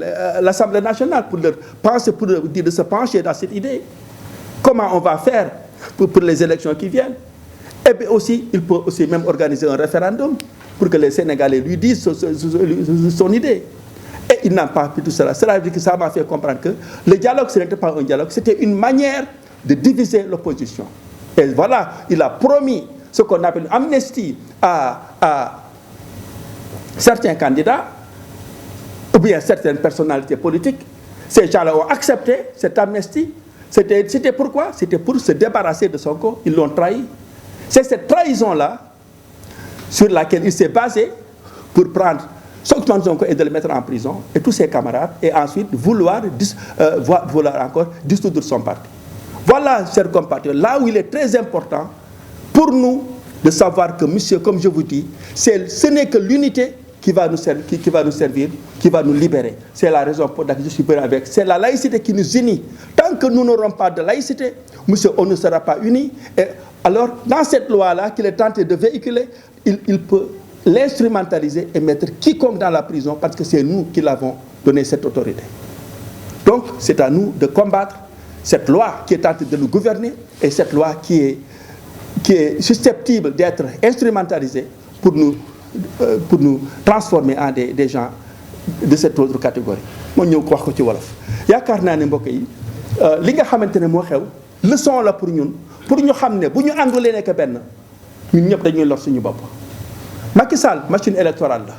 l'Assemblée nationale pour leur penser, pour leur dire de se pencher dans cette idée. Comment on va faire pour les élections qui viennent? Et bien aussi, il peut aussi même organiser un référendum pour que les Sénégalais lui disent son idée. Et il n'a pas pu tout cela. Cela veut dire que ça m'a fait comprendre que le dialogue, ce n'était pas un dialogue, c'était une manière de diviser l'opposition. Et voilà, il a promis ce qu'on appelle une amnistie à certains candidats, ou bien certaines personnalités politiques. Ces gens-là ont accepté cette amnistie. C'était pourquoi? C'était pour se débarrasser de Sonko. Ils l'ont trahi. C'est cette trahison-là sur laquelle il s'est basé pour prendre Ousmane Sonko et de le mettre en prison, et tous ses camarades, et ensuite vouloir encore dissoudre son parti. Voilà, chers compatriotes, là où il est très important pour nous de savoir que, monsieur, comme je vous dis, ce n'est que l'unité qui va nous servir, qui va nous libérer. C'est la raison pour laquelle je suis venu avec. C'est la laïcité qui nous unit. Tant que nous n'aurons pas de laïcité, monsieur, on ne sera pas unis. Et alors, dans cette loi-là qu'il est tenté de véhiculer, il peut l'instrumentaliser et mettre quiconque dans la prison parce que c'est nous qui l'avons donné cette autorité. Donc, c'est à nous de combattre cette loi qui est tentée de nous gouverner et cette loi qui est susceptible d'être instrumentalisée pour nous transformer en des gens de cette autre catégorie. Moi ñëw ko wax ko ci wolof yaakaar naa ne mbokk yi li nga xamante ne moo xew leçon la pour ñu xam ne bu ñu àndulee nekk benn ñun ñëpp dañuy lor suñu bopp. Macky Sall machine électorale la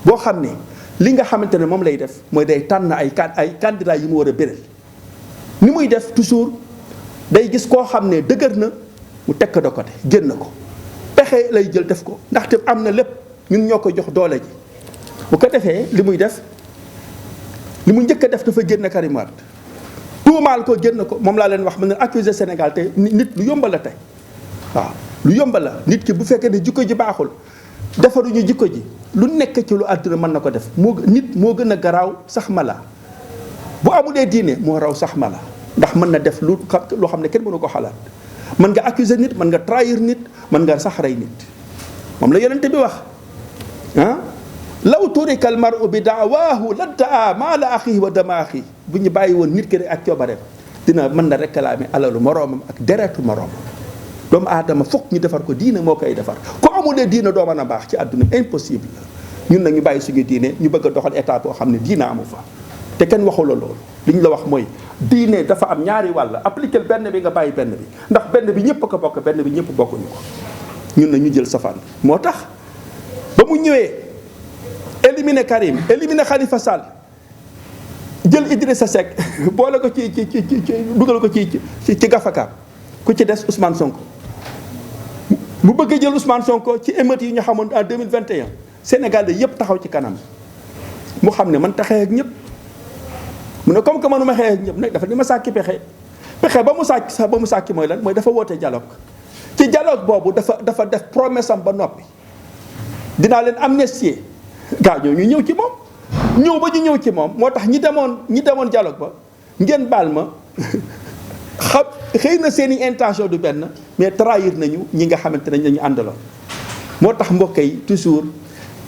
boo xam ne li nga xamante ne moom lay def mooy day tànn ay candidats yi mu war a béral ni muy def toujours day gis koo xam ne dëgër na mu teg ko de côté génn ko pexe lay jël def ko ndaxte am na lépp ñun ñoo ko jox doole ji bu ko defee li muy def li mu njëkk a def dafa génn Karim Wade tuumaal ko génn ko moom laa leen wax ma ne accuser Sénégal te nit lu yomba la tey waaw lu yomba la nit ki bu fekkee ne jikko ji baaxul defaruñu jikko ji lu nekk ci lu àdduna mën na ko def nit moo gën a garaaw sax mala bu amulee diine moo raw sax mala ndax mën na def loo xam ne kenn mënu ko xalaat mën nga accuser nit mën nga trahir nit mën nga sax rey nit moom la yonente bi wax ah law turika al mar'u bi da'waahu ladda'a maala axihi wa dama axihi bu ñu bàyyi woon nit ki rek ak coobareem dina mën na réclamer alalu moroomam ak deretu moroomam doomu aadama fokk ñu defar ko diine moo koy defar ku amulee diine doo mën a baax ci àdduna impossible ñun nag ñu bàyyi suñu diine ñu bëgg a doxal état boo xam ne diine amu fa te kenn waxu la loolu li ñu la wax mooy diine dafa am ñaari wàll appliquer benn bi nga bàyyi benn bi ndax benn bi ñëpp ko bokk benn bi ñëpp bokkuñu ko ñun na ñu jël safaan moo tax ba mu ñëwee éliminer Karim éliminer Khalifa Sall jël Idrissa Seck boole ko ci dugal ko ci gafakaam ku ci des Ousmane Sonko mu bëgg jël Ousmane Sonko ci émeutes yi ñu xamoon en 2021 Sénégal yëpp taxaw ci kanam mu xam ne man taxee ak ñëpp mu ne comme que manuma xeex ak ñëpp nag dafa di ma sàkki pexe ba mu sàkki mooy lan mooy dafa woote dialogue ci dialogue boobu dafa def promesse am ba noppi dinaa leen amnistier gaa ñoo ñu ñëw ci moom ñëw ba ñu ñëw ci moom moo tax ñi demoon dialogue ba ngeen baal ma xam xëy na seeni intention du benn mais trahir nañu ñi nga xamante ne ñu àndaloon moo tax mbokk yi toujours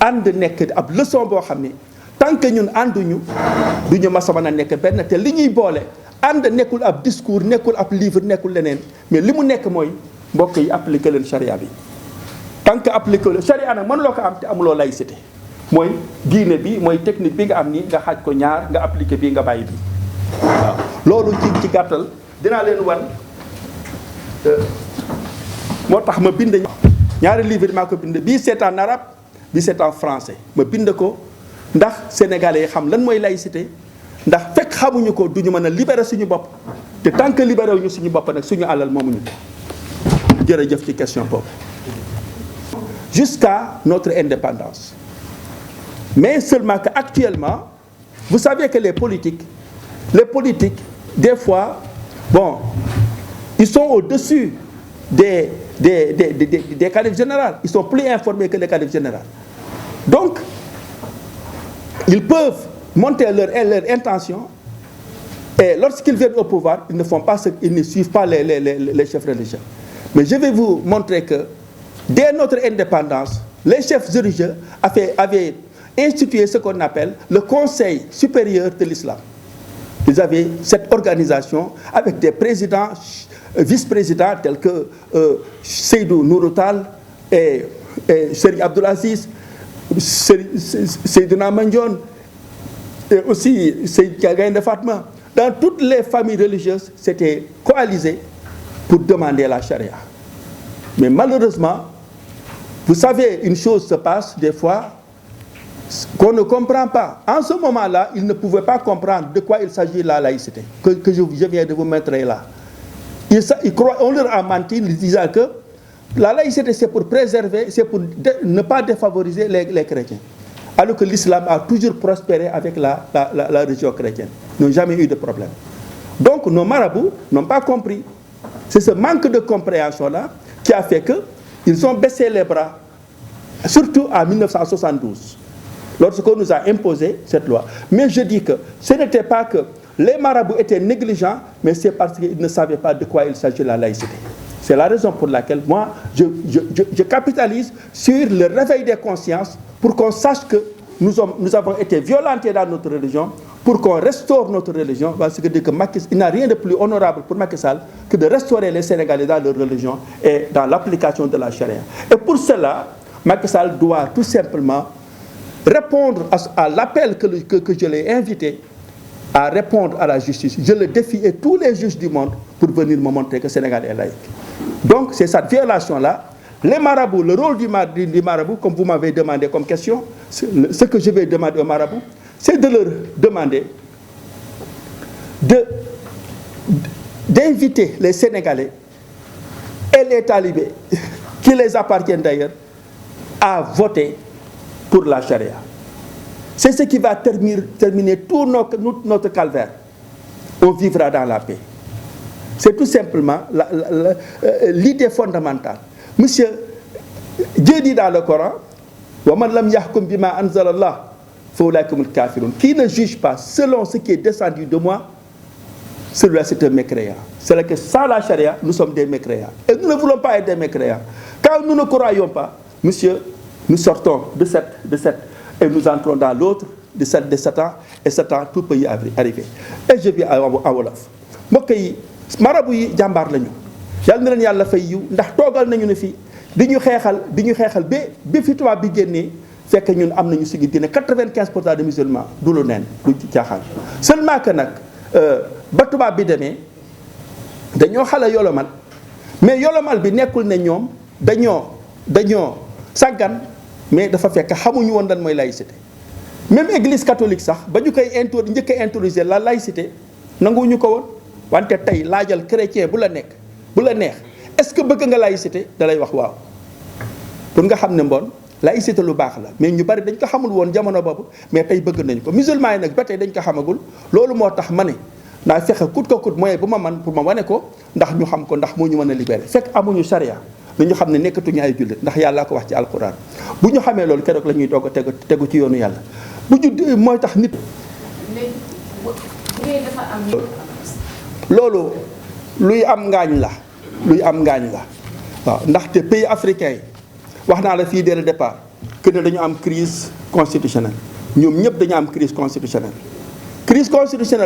ànd nekk ab leçon boo xam ne tant que ñun ànduñu du ñu mas a mën a nekk benn te li ñuy boole ànd nekkul ab discours nekkul ab livre nekkul leneen mais li mu nekk mooy mbokk yi appliquer leen charia bi tant que appliquer leen charia nag mënuloo ko am te amuloo laïcité mooy diine bi mooy technique bi nga am nii nga xaaj ko ñaar nga appliquer bii nga bàyyi bi waaw loolu ci gàttal dinaa leen wan moo tax ma bind ñaari livre maa ko bind bii c'est en arabe bii c'est en français ma bind ko ndax sénégalais yi xam lan mooy laïcité ndax fekk xamuñu ko duñu mën a libérer suñu bopp te tant que libéré wuñu suñu bopp nag suñu alal moomuñu ko jërëjëf ci question boobu jusqu'à notre indépendance mais seulement que actuellement vous savez que les politiques des fois bon ils sont au-dessus des califes généraux ils sont plus informés que les califes généraux Donc, ils peuvent monter leur intention, et lorsqu'ils viennent au pouvoir, ils ne suivent pas les chefs religieux. Mais je vais vous montrer que, dès notre indépendance, les chefs religieux avaient institué ce qu'on appelle le Conseil supérieur de l'islam. Ils avaient cette organisation avec des présidents, vice-présidents tels que Seydou Nourou Tall et Serigne Abdoulaziz, Seydina Mandione et aussi Seydina Gaïndé Fatma. Dans toutes les familles religieuses, c'était coalisé pour demander la charia. Mais malheureusement, vous savez, une chose se passe des fois qu'on ne comprend pas. En ce moment-là, ils ne pouvaient pas comprendre de quoi il s'agit la laïcité, que je viens de vous mettre là. On leur a menti, ils disaient que la laïcité, c'est pour préserver, c'est pour ne pas défavoriser les chrétiens. Alors que l'islam a toujours prospéré avec la religion chrétienne. Ils n'ont jamais eu de problème. Donc, nos marabouts n'ont pas compris. C'est ce manque de compréhension-là qui a fait qu'ils ont baissé les bras, surtout en 1972, lorsqu'on nous a imposé cette loi. Mais je dis que ce n'était pas que les marabouts étaient négligents, mais c'est parce qu'ils ne savaient pas de quoi il s'agit la laïcité. C'est la raison pour laquelle moi, je capitalise sur le réveil des consciences pour qu'on sache que nous avons été violentés dans notre religion, pour qu'on restaure notre religion, parce que il n'y a rien de plus honorable pour Macky Sall que de restaurer les Sénégalais dans leur religion et dans l'application de la charia. Et pour cela, Macky Sall doit tout simplement répondre à l'appel que je l'ai invité à répondre à la justice. Je le défie et tous les juges du monde pour venir me montrer que le Sénégal est laïque. Donc c'est cette violation-là. Les marabouts, le rôle du marabout, comme vous m'avez demandé comme question, ce que je vais demander aux marabouts, c'est de leur demander d'inviter les Sénégalais et les talibés, qui les appartiennent d'ailleurs, à voter pour la charia. C'est ce qui va terminer tout notre calvaire. On vivra dans la paix. C'est tout simplement l'idée fondamentale. Monsieur, Dieu dit dans le Coran, وَمَنْ لَمْ يَحْكُمْ بِمَا أَنزَلَ اللَّهُ فَأُولَٰئِكَ هُمُ الْكَافِرُونَ. Qui ne juge pas selon ce qui est descendu de moi, celui-là c'est un mécréant. C'est-à-dire que sans la charia, nous sommes des mécréants. Et nous ne voulons pas être des mécréants. Quand nous ne croyons pas, monsieur, nous sortons de cette et nous entrons dans l'autre, de 7 ans, et 7 ans, tout peut y arriver. Et je viens en wolof. Mbokk yi marabu yi jàmbaar lañu yàlla na leen yàlla fay yiw ndax toogal nañu ne fii di ñu xeexal ba fi tubaab bi génnee fekk ñun am nañu suñu diine 95% de musulmans du lu neen du caaxaan. Seulement que nag ba tubaab bi demee dañoo xala yolomal mais yolomal bi nekkul ne ñoom dañoo sàggan mais dafa fekk xamuñu woon lan mooy laïcité. Même église catholique sax ba ñu koy njëkk a introduire la laïcité nanguwuñu ko woon wante tey laajal chrétien bu la neex est-ce que bëgg nga laïcité da lay wax waaw. pour nga xam ne mbon laïcité lu baax la mais ñu bari dañ ko xamul woon jamono boobu mais tey bëgg nañ ko. musulman yi nag ba tey dañ ko xamagul loolu moo tax ma ne naa fexe coûte que coûte moyen bu ma man pour ma wane ko ndax ñu xam ko ndax moo ñu mën a libéré fekk amuñu charia dañu xam ne nekkatuñu ay jullit ndax yàllaa ko wax ci alquran bu ñu xamee loolu keroog la ñuy doog a tegu ci yoonu yàlla bu ñu mooy tax nit. loolu luy am ngaañ la waaw ndaxte pays africain yi wax naa la fii dès le départ que ne dañu am crise constitutionnelle ñoom ñëpp dañu am crise constitutionnelle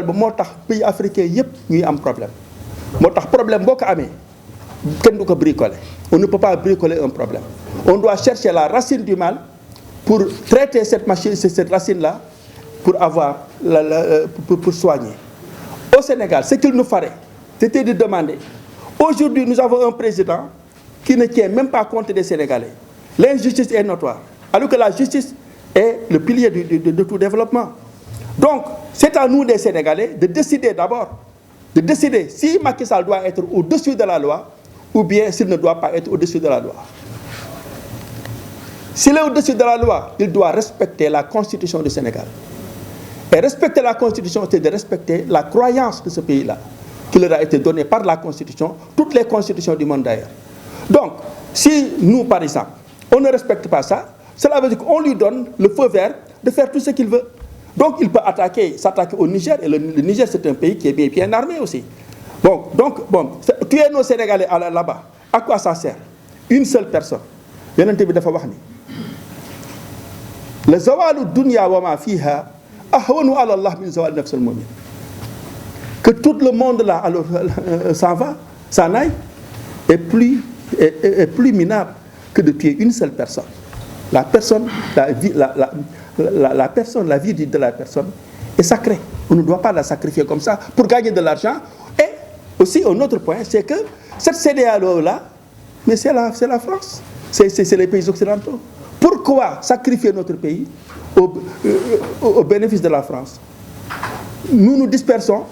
ba moo tax pays africain yëpp ñuy am problème moo tax problème boo ko amee kenn du ko bricoler on ne peut pas bricoler un problème on doit chercher la racine du mal pour traiter cette racine-là pour avoir pour soigner. Au Sénégal, ce qu'il nous fallait, c'était de demander. Aujourd'hui, nous avons un président qui ne tient même pas compte des Sénégalais. L'injustice est notoire, alors que la justice est le pilier de tout développement. Donc, c'est à nous, les Sénégalais, de décider d'abord, si Macky Sall doit être au-dessus de la loi, ou bien s'il ne doit pas être au-dessus de la loi. S'il est au-dessus de la loi, il doit respecter la Constitution du Sénégal. Et respecter la Constitution, c'est de respecter la croyance de ce pays-là, qui leur a été donnée par la Constitution, toutes les constitutions du monde d'ailleurs. Donc, si nous, par exemple, on ne respecte pas ça, cela veut dire qu'on lui donne le feu vert de faire tout ce qu'il veut. Donc il peut s'attaquer au Niger, et le Niger c'est un pays qui est bien armé aussi. Donc, tuer nos Sénégalais là-bas, à quoi ça sert? Une seule personne. Yonent bi dafa wax ni la zawalu dunya wa ma fiha ahwanu ala Allah min zawal nafs al mu'min. Que tout le monde là alors s'en aille est plus minable que de tuer une seule personne. La personne, la vie de la personne est sacrée. On ne doit pas la sacrifier comme ça pour gagner de l'argent. Et aussi un autre point, c'est que cette CEDEAO là, mais c'est la France, c'est les pays occidentaux. Pourquoi sacrifier notre pays au bénéfice de la France? Nous nous dispersons.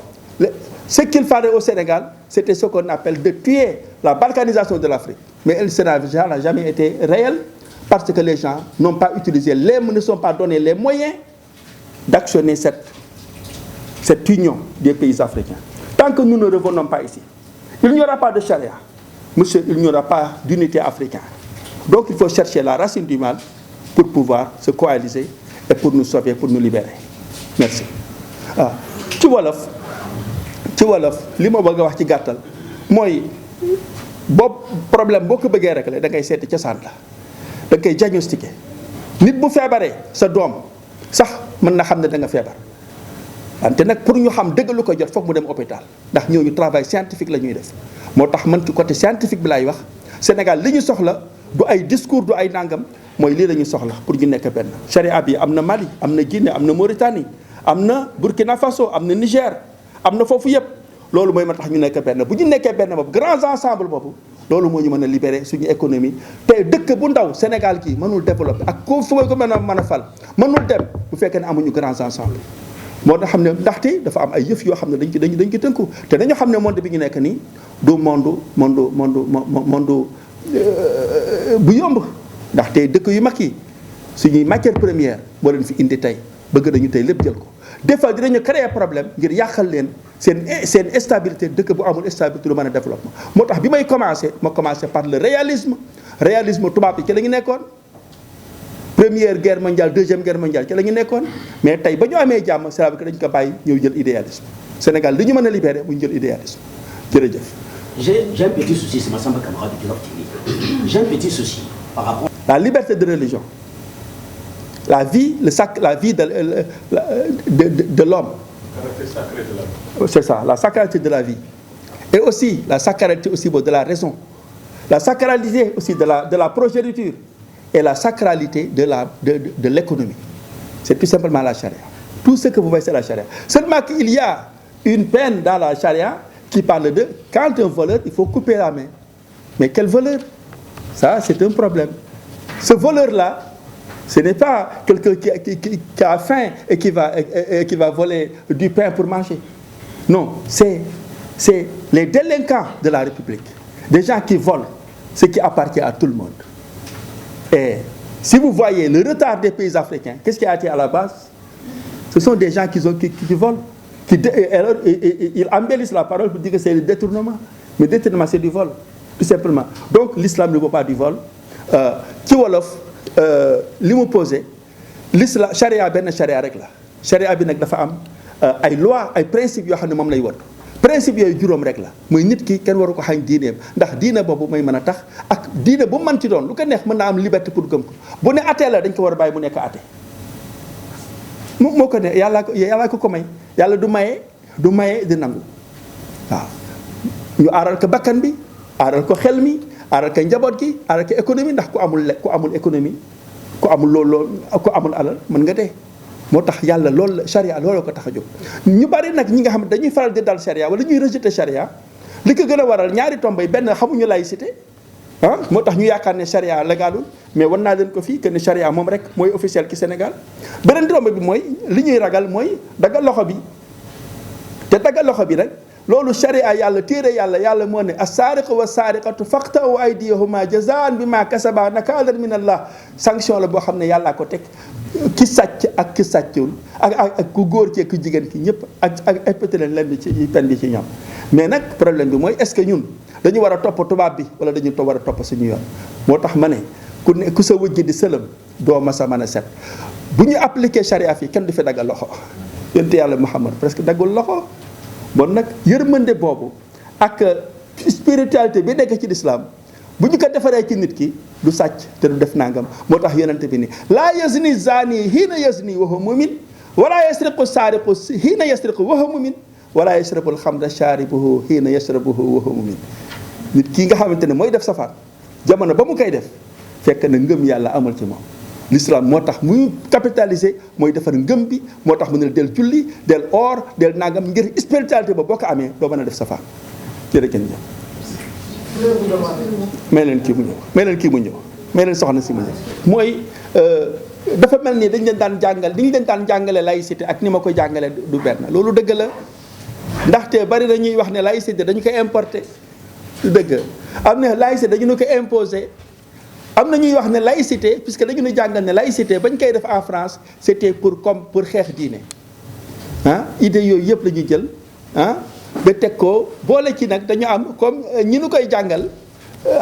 Ce qu'il fallait au Sénégal, c'était ce qu'on appelle de tuer la balkanisation de l'Afrique. Mais cela n'a jamais été réel parce que les gens n'ont pas utilisé, ne sont pas donné les moyens d'actionner cette union des pays africains. Tant que nous ne revenons pas ici, il n'y aura pas de charia. Monsieur, il n'y aura pas d'unité africaine. Donc il faut chercher la racine du mal pour pouvoir se coaliser et pour nous sauver, pour nous libérer. Merci. Ci wolof li ma bëgg a wax ci gàttal mooy problème boo ko bëggee régler da ngay seeti cosaan la da ngay diagnostiquer nit bu feebaree sa doom sax mën na xam ne da nga feebar wante nag pour ñu xam dëgg lu ko jot foog mu dem hôpital ndax ñooñu travail scientifique la ñuy def moo tax man ci côté scientifique bi laay wax Sénégal li ñu soxla du ay discours du ay nangam mooy lii la ñu soxla pour ñu nekk benn. charia bi am na Mali am na Guinée am na Mauritanie am na Burkina Faso am na Niger am na foofu yëpp loolu mooy ma tax ñu nekk benn bu ñu nekkee benn boobu grands ensemble boobu loolu moo ñu mën a libérer suñu économie te dëkk bu ndaw Sénégal gii mënul développer ak ko fu ko mën a fal mënul dem bu fekkee ne amuñu grands ensemble. moo tax xam ne ndaxte dafa am ay yëf yoo xam ne dañ ci tënku te dañoo xam ne monde bi ñu nekk nii du monde bu yomb ndaxte dëkk yu mag yi suñuy matière première boo leen fi indi tey bëgg nañu tey lépp jël ko des fois dinañu créer problème ngir yàqal leen seen stabilité dëkk bu amul stabilité lu mën a développement. moo tax bi may commencé par le réalisme tubaab bi ci la ñu nekkoon. Première guerre mondiale deuxième guerre mondiale ci la ñu nekkoon mais tey ba ñu amee jàmm c'est vrai que dañ ko bàyyi ñëw jël idéalisme Sénégal li ñu mën a libéré bu ñu jël idéalisme jërëjëf. J'ai un petit souci, c'est ma samba camarade du Djolof TV. J'ai un petit souci par rapport. La liberté de religion, la vie de l'homme. C'est ça, la sacralité de la vie. Et aussi la sacralité aussi de la raison, la sacralité aussi de la progéniture. Et la sacralité de l'économie. C'est tout simplement la charia. Tout ce que vous voyez, c'est la charia. Seulement qu'il y a une peine dans la charia qui parle de quand un voleur, il faut couper la main. Mais quel voleur? Ça, c'est un problème. Ce voleur-là, ce n'est pas quelqu'un qui a faim et qui va voler du pain pour manger. Non, c'est les délinquants de la République. Des gens qui volent ce qui appartient à tout le monde. Et si vous voyez le retard des pays africains, qu'est-ce qui a été à la base? Ce sont des gens qui volent. Ils embellissent la parole pour dire que c'est le détournement. Mais le détournement, c'est du vol, tout simplement. Donc l'islam ne veut pas du vol. Ci wolof li mu posé l'islam charia benn charia rek la charia bi nag dafa am ay loi ay principes yoo xam ne moom lay wër principe yooyu juróom rek la muy nit ki kenn waru ko xañ diineem ndax diine boobu may mën a tax ak diine bu mën ci doon lu ko neex mën naa am liberté pour gëm ko bu ne athée la dañ ko war a bàyyi mu nekk athée moo ko ne yàllaa ko may yàlla du maye di nangu waaw ñu aaral ko bakkan bi aaral ko xel mi aaral ko njaboot gi aaral ko économie ndax ku amul économie ku amul alal mën nga dee moo tax yàlla loolu charia loolu ko tax a jóg ñu bari nag ñi nga xam ne dañuy faral di dal charia wala ñuy rejeter charia li ko gën a waral ñaari tombay benn xamuñu laïcité moo tax ñu yaakaar ne charia légalul mais wan naa leen ko fii que ne charia moom rek mooy officiel ci Sénégal beneen tomb bi mooy li ñuy ragal mooy daggal loxo bi te daggal loxo bi nag loolu charia yàlla téere yàlla moo ne as-saariqu was-saariqatu faqta'u aydiyahuma jazaan bima kasaba nakaalan min Allah sanction la boo xam ne yàllaa ko teg ki sàcc ak ki sàccul ak ku góor ci ku jigéen ki ñëpp ak épété leen lenn ci pen bi ci ñoom mais nag problème bi mooy est-ce que ñun dañu war a topp tubaab bi wala dañu war a topp suñu yoon moo tax ma ne ku sa wëjj di sëlëm doo ma sa mën a set bu ñu appliqué charia fii kenn du fi daggal loxo yonent yàlla Muhammad presque daggul loxo. bon nag yërmande boobu ak spiritualité bi nekk ci lislaam bu ñu ko defaree ci nit ki du sàcc te du def nangam moo tax yonent bi ni laa yazni zani hiina yazni wa huwa mu'min wala yasriqu saariqu hiina yasriqu wa huwa mu'min wala yashrabu alxamra shaaribuhu hiina yashrabuhu wa huwa mu'min nit kii nga xamante ne mooy def safaan jamono ba mu koy def fekk na ngëm yàlla amul ci moom. l'islam moo tax muy capitaliser mooy defar ngëm bi moo tax mu ne del julli del or del nangam ngir spiritualité ba boo ko amee doo mën a def safaan jërëjëf. may leen kii mu ñëw may leen kii mu ñëw may leen soxna si mu ñëw mooy dafa mel ni dañ leen daan jàngal dañ leen daan jàngale laïcité ak ni ma ko jàngale du benn loolu dëgg la ndaxte bari na ñuy wax ne laïcité dañu ko importer du dëgg am na laïcité dañu ko imposer am na ñuy wax ne laïcité puisque dañu ne jàngal ne laïcité bañ koy def en France c'était pour xeex diine idée yooyu yëpp la ñuy jël ba teg ko boole ci nag dañu am comme ñi nu koy jàngal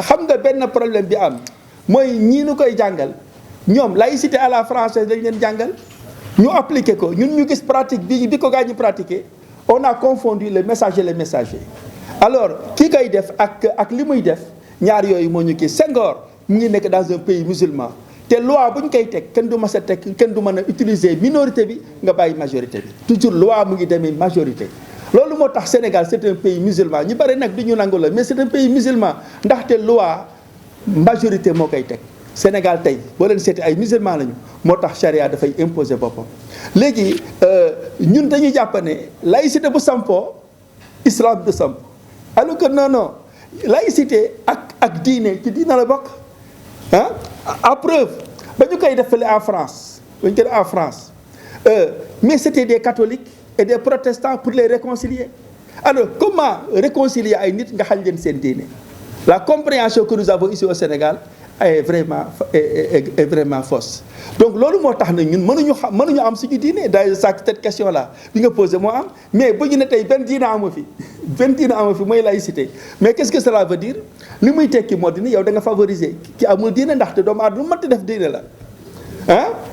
xam nga benn problème bi am mooy ñi nu koy jàngal ñoom laïcité à la française dañ leen jàngal ñu appliqué ko ñun ñu gis pratique bi ko gaa ñi pratiqué on a confondu le messager et le messager alors ki koy def ak li muy def ñaar yooyu moo ñu kii Senghor mu ngi nekk dans un pays musulman te loi bu ñu koy teg kenn du mas a teg kenn du mën a utiliser minorité bi nga bàyyi majorité bi toujours loi mu ngi demee majorité. loolu moo tax Sénégal c'est un pays musulman ñu bari nag du ñu nangu la mais c'est un pays musulman ndaxte loi majorité moo koy teg Sénégal tey boo leen seeti ay musulman lañu moo tax charia dafay imposer boppam. léegi ñun dañuy jàpp ne laïcité bu sampoo islam du samp alors que non laïcité ak diine ci diine la bokk à preuve ba ñu koy def fële en France ba ñu koy def en France mais c'était des catholiques et des protestants pour les réconcilier alors comment réconcilier ay nit nga xañ leen seen diine la compréhension que nous avons ici au Sénégal est vraiment fausse donc loolu moo tax na ñun mënuñu am suñu diine d'ailleurs cette question là bi nga posé moo am mais bu ñu ne tey benn diine amu fi mooy laïcité mais qu'est-ce que cela veut dire li muy tekki moo di ni yow da nga favoriser ki amul diine ndaxte doomu aadama lu mënti def diine la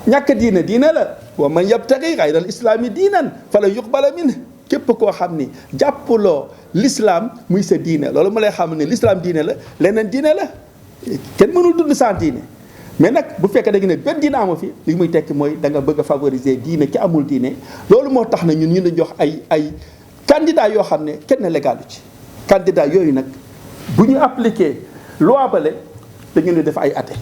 ñàkk diine la wa man yabtaghi ghayra al-islami diinan falan yuqbala minhu képp koo xam ni jàppuloo l'islam muy sa diine loolu ma lay xam ne l'islam diine la leneen diine la kenn mënul dund sans diine mais nag bu fekkee da nga ne benn diine amu fi li muy tekki mooy da nga bëgg a favoriser diine ki amul diine loolu moo tax na ñun ñu jox ay candidat yoo xam ne kenn légalu ci candidat yooyu nag bu ñu appliqué loi bale dañu ne def ay athée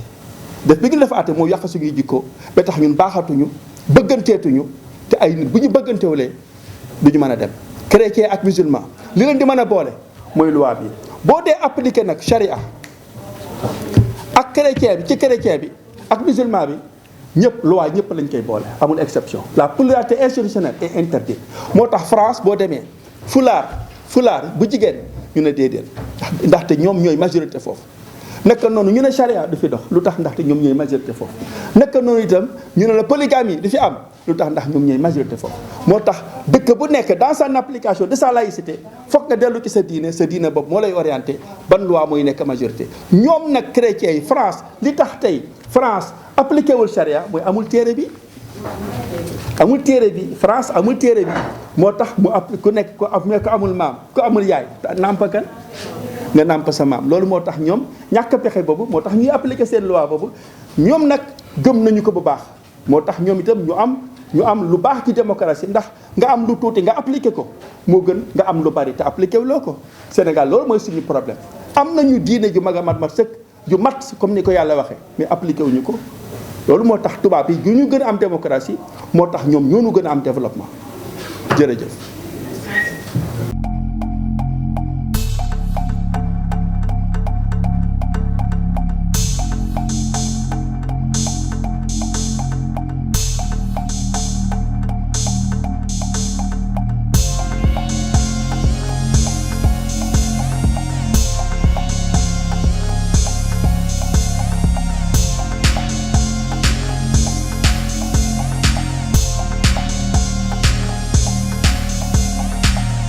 bi ñu def athée moo yàq suñuy jikko ba tax ñun baaxatuñu bëgganteetuñu te ay nit bu ñu bëggantewulee du ñu mën a dem chrétien ak musulman li leen di mën a boole mooy loi bi boo dee appliqué nag charia ak chrétien bi ak musulman bi ñëpp loi ñëpp lañ koy boole amul exception la pluralité institutionnelle est interdite moo tax France boo demee fulaar bu jigéen ñu ne déedéet ndaxte ñoom ñooy majorité foofu naka noonu ñu ne charia du fi dox lu tax ndaxte ñoom ñooy majorité foofu naka noonu itam ñu ne la polygamie du fi am lu tax ndax ñoom ñooy majorité foofu moo tax dëkk bu nekk dans son application de sa laïcité foog nga dellu ci sa diine boobu moo lay orienté ban loi mooy nekk majorité ñoom nag chrétiens yi France li tax tey France appliqué wul charia mooy amul téere bi France amul téere bi moo tax mu ku nekk ko amul maam ku amul yaay nàmpa kan nga nàmp sa maam loolu moo tax ñoom ñàkk pexe boobu moo tax ñuy appliquer seen loi boobu ñoom nag gëm nañu ko bu baax moo tax ñoom itam ñu am lu baax ci démocratie ndax nga am lu tuuti nga appliquer ko moo gën nga am lu bari te appliquer wu loo ko Sénégal loolu mooy suñu problème am nañu diine ju mag a mat sëkk ju mat comme ni ko yàlla waxee mais appliquer wuñu ko loolu moo tax tubaab yi ñu gën a am démocratie moo tax ñoom ñoo ñu gën a am développement jërëjëf